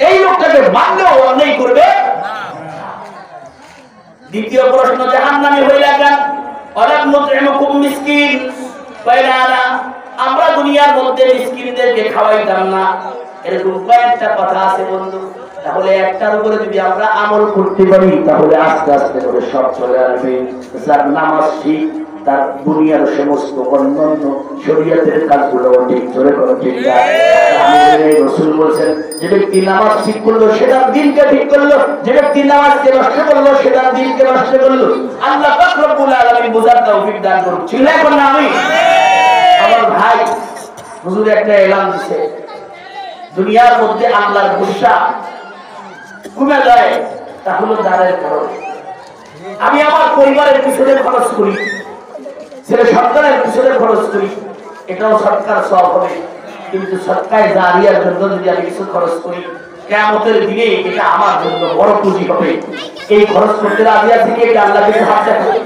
এই লোকটাকে মানলেও অন্যায় করবে। দ্বিতীয় প্রশ্ন, জাহান্নামী হইলা কেন? অলাক মুতইমুকুম মিসকিন বাইরানা, আমরা দুনিয়ার মধ্যে মিসকিনদেরকে খাওয়াইতাম না, এরকম কয়েকটা কথা আছে বন্ধু। তাহলে একটার উপরে যদি আমরা আমল করতে পারি তাহলে আস্তে আস্তে করে সব চলে আসবে। যার নামাজ ঠিক, তার দুনিয়ার সমস্ত অন্যান্য শরীয়তের কাজগুলো ঠিক চলে করে ঠিক না। রাসূল বলেছেন, যে ব্যক্তি নামাজ ঠিক করলো সেটার দিনকে ঠিক করলো, যে ব্যক্তি নামাজকে নষ্ট করলো সেটার দিনকে নষ্ট করলো। আল্লাহ পাক রব্বুল আলামিন বুঝার তৌফিক দান করুন। ছিল এখন না আমি আমার ভাই হুজুর একটা এলান দিছে, দুনিয়ার মধ্যে আল্লাহর গুসা কমে যায় তা হলো দানের কারণে। আমি আমার পরিবারের পিছনে খরচ করি, ছেলে সন্তানের পিছনে খরচ করি, এটাও সরকার সব হবে, কিন্তু সরকার জারিয়ার জন্য যদি আমি কিছু খরচ করি কিয়ামতের দিনে এটা আমার জন্য বড় পুঁজি হবে। এই খরচ করতে রাজি আছে কি আল্লাহকে হাত দেখাবে?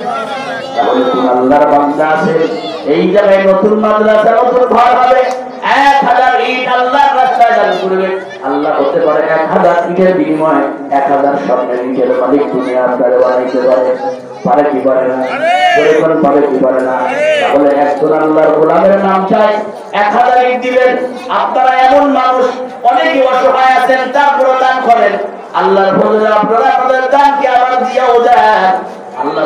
তাহলে কোন আল্লাহর বান্দা আছে এই জায়গায় নতুন মাদ্রাসা নতুন ঘর হবে, 1000 ইট আল্লাহর রাস্তায় দান করবে। আল্লাহ হতে পারে 1000 ইটের বিনিময়ে 1000 স্বর্ণের ইটের মালিক দুনিয়ার দ্বারে বানাইতে পারে। পারে কি পারে না? যখন পারে কি পারে না? তাহলে একজন আল্লাহর গোলামের নাম চাই 1000 ইট দিবেন। আপনারা এমন মানুষ অনেকে অসহায় আছেন, তারপর দান করেন। আল্লাহর ফজলে আপনারা আপনাদের দানকে আবার দিয়াও দেন। আল্লাহ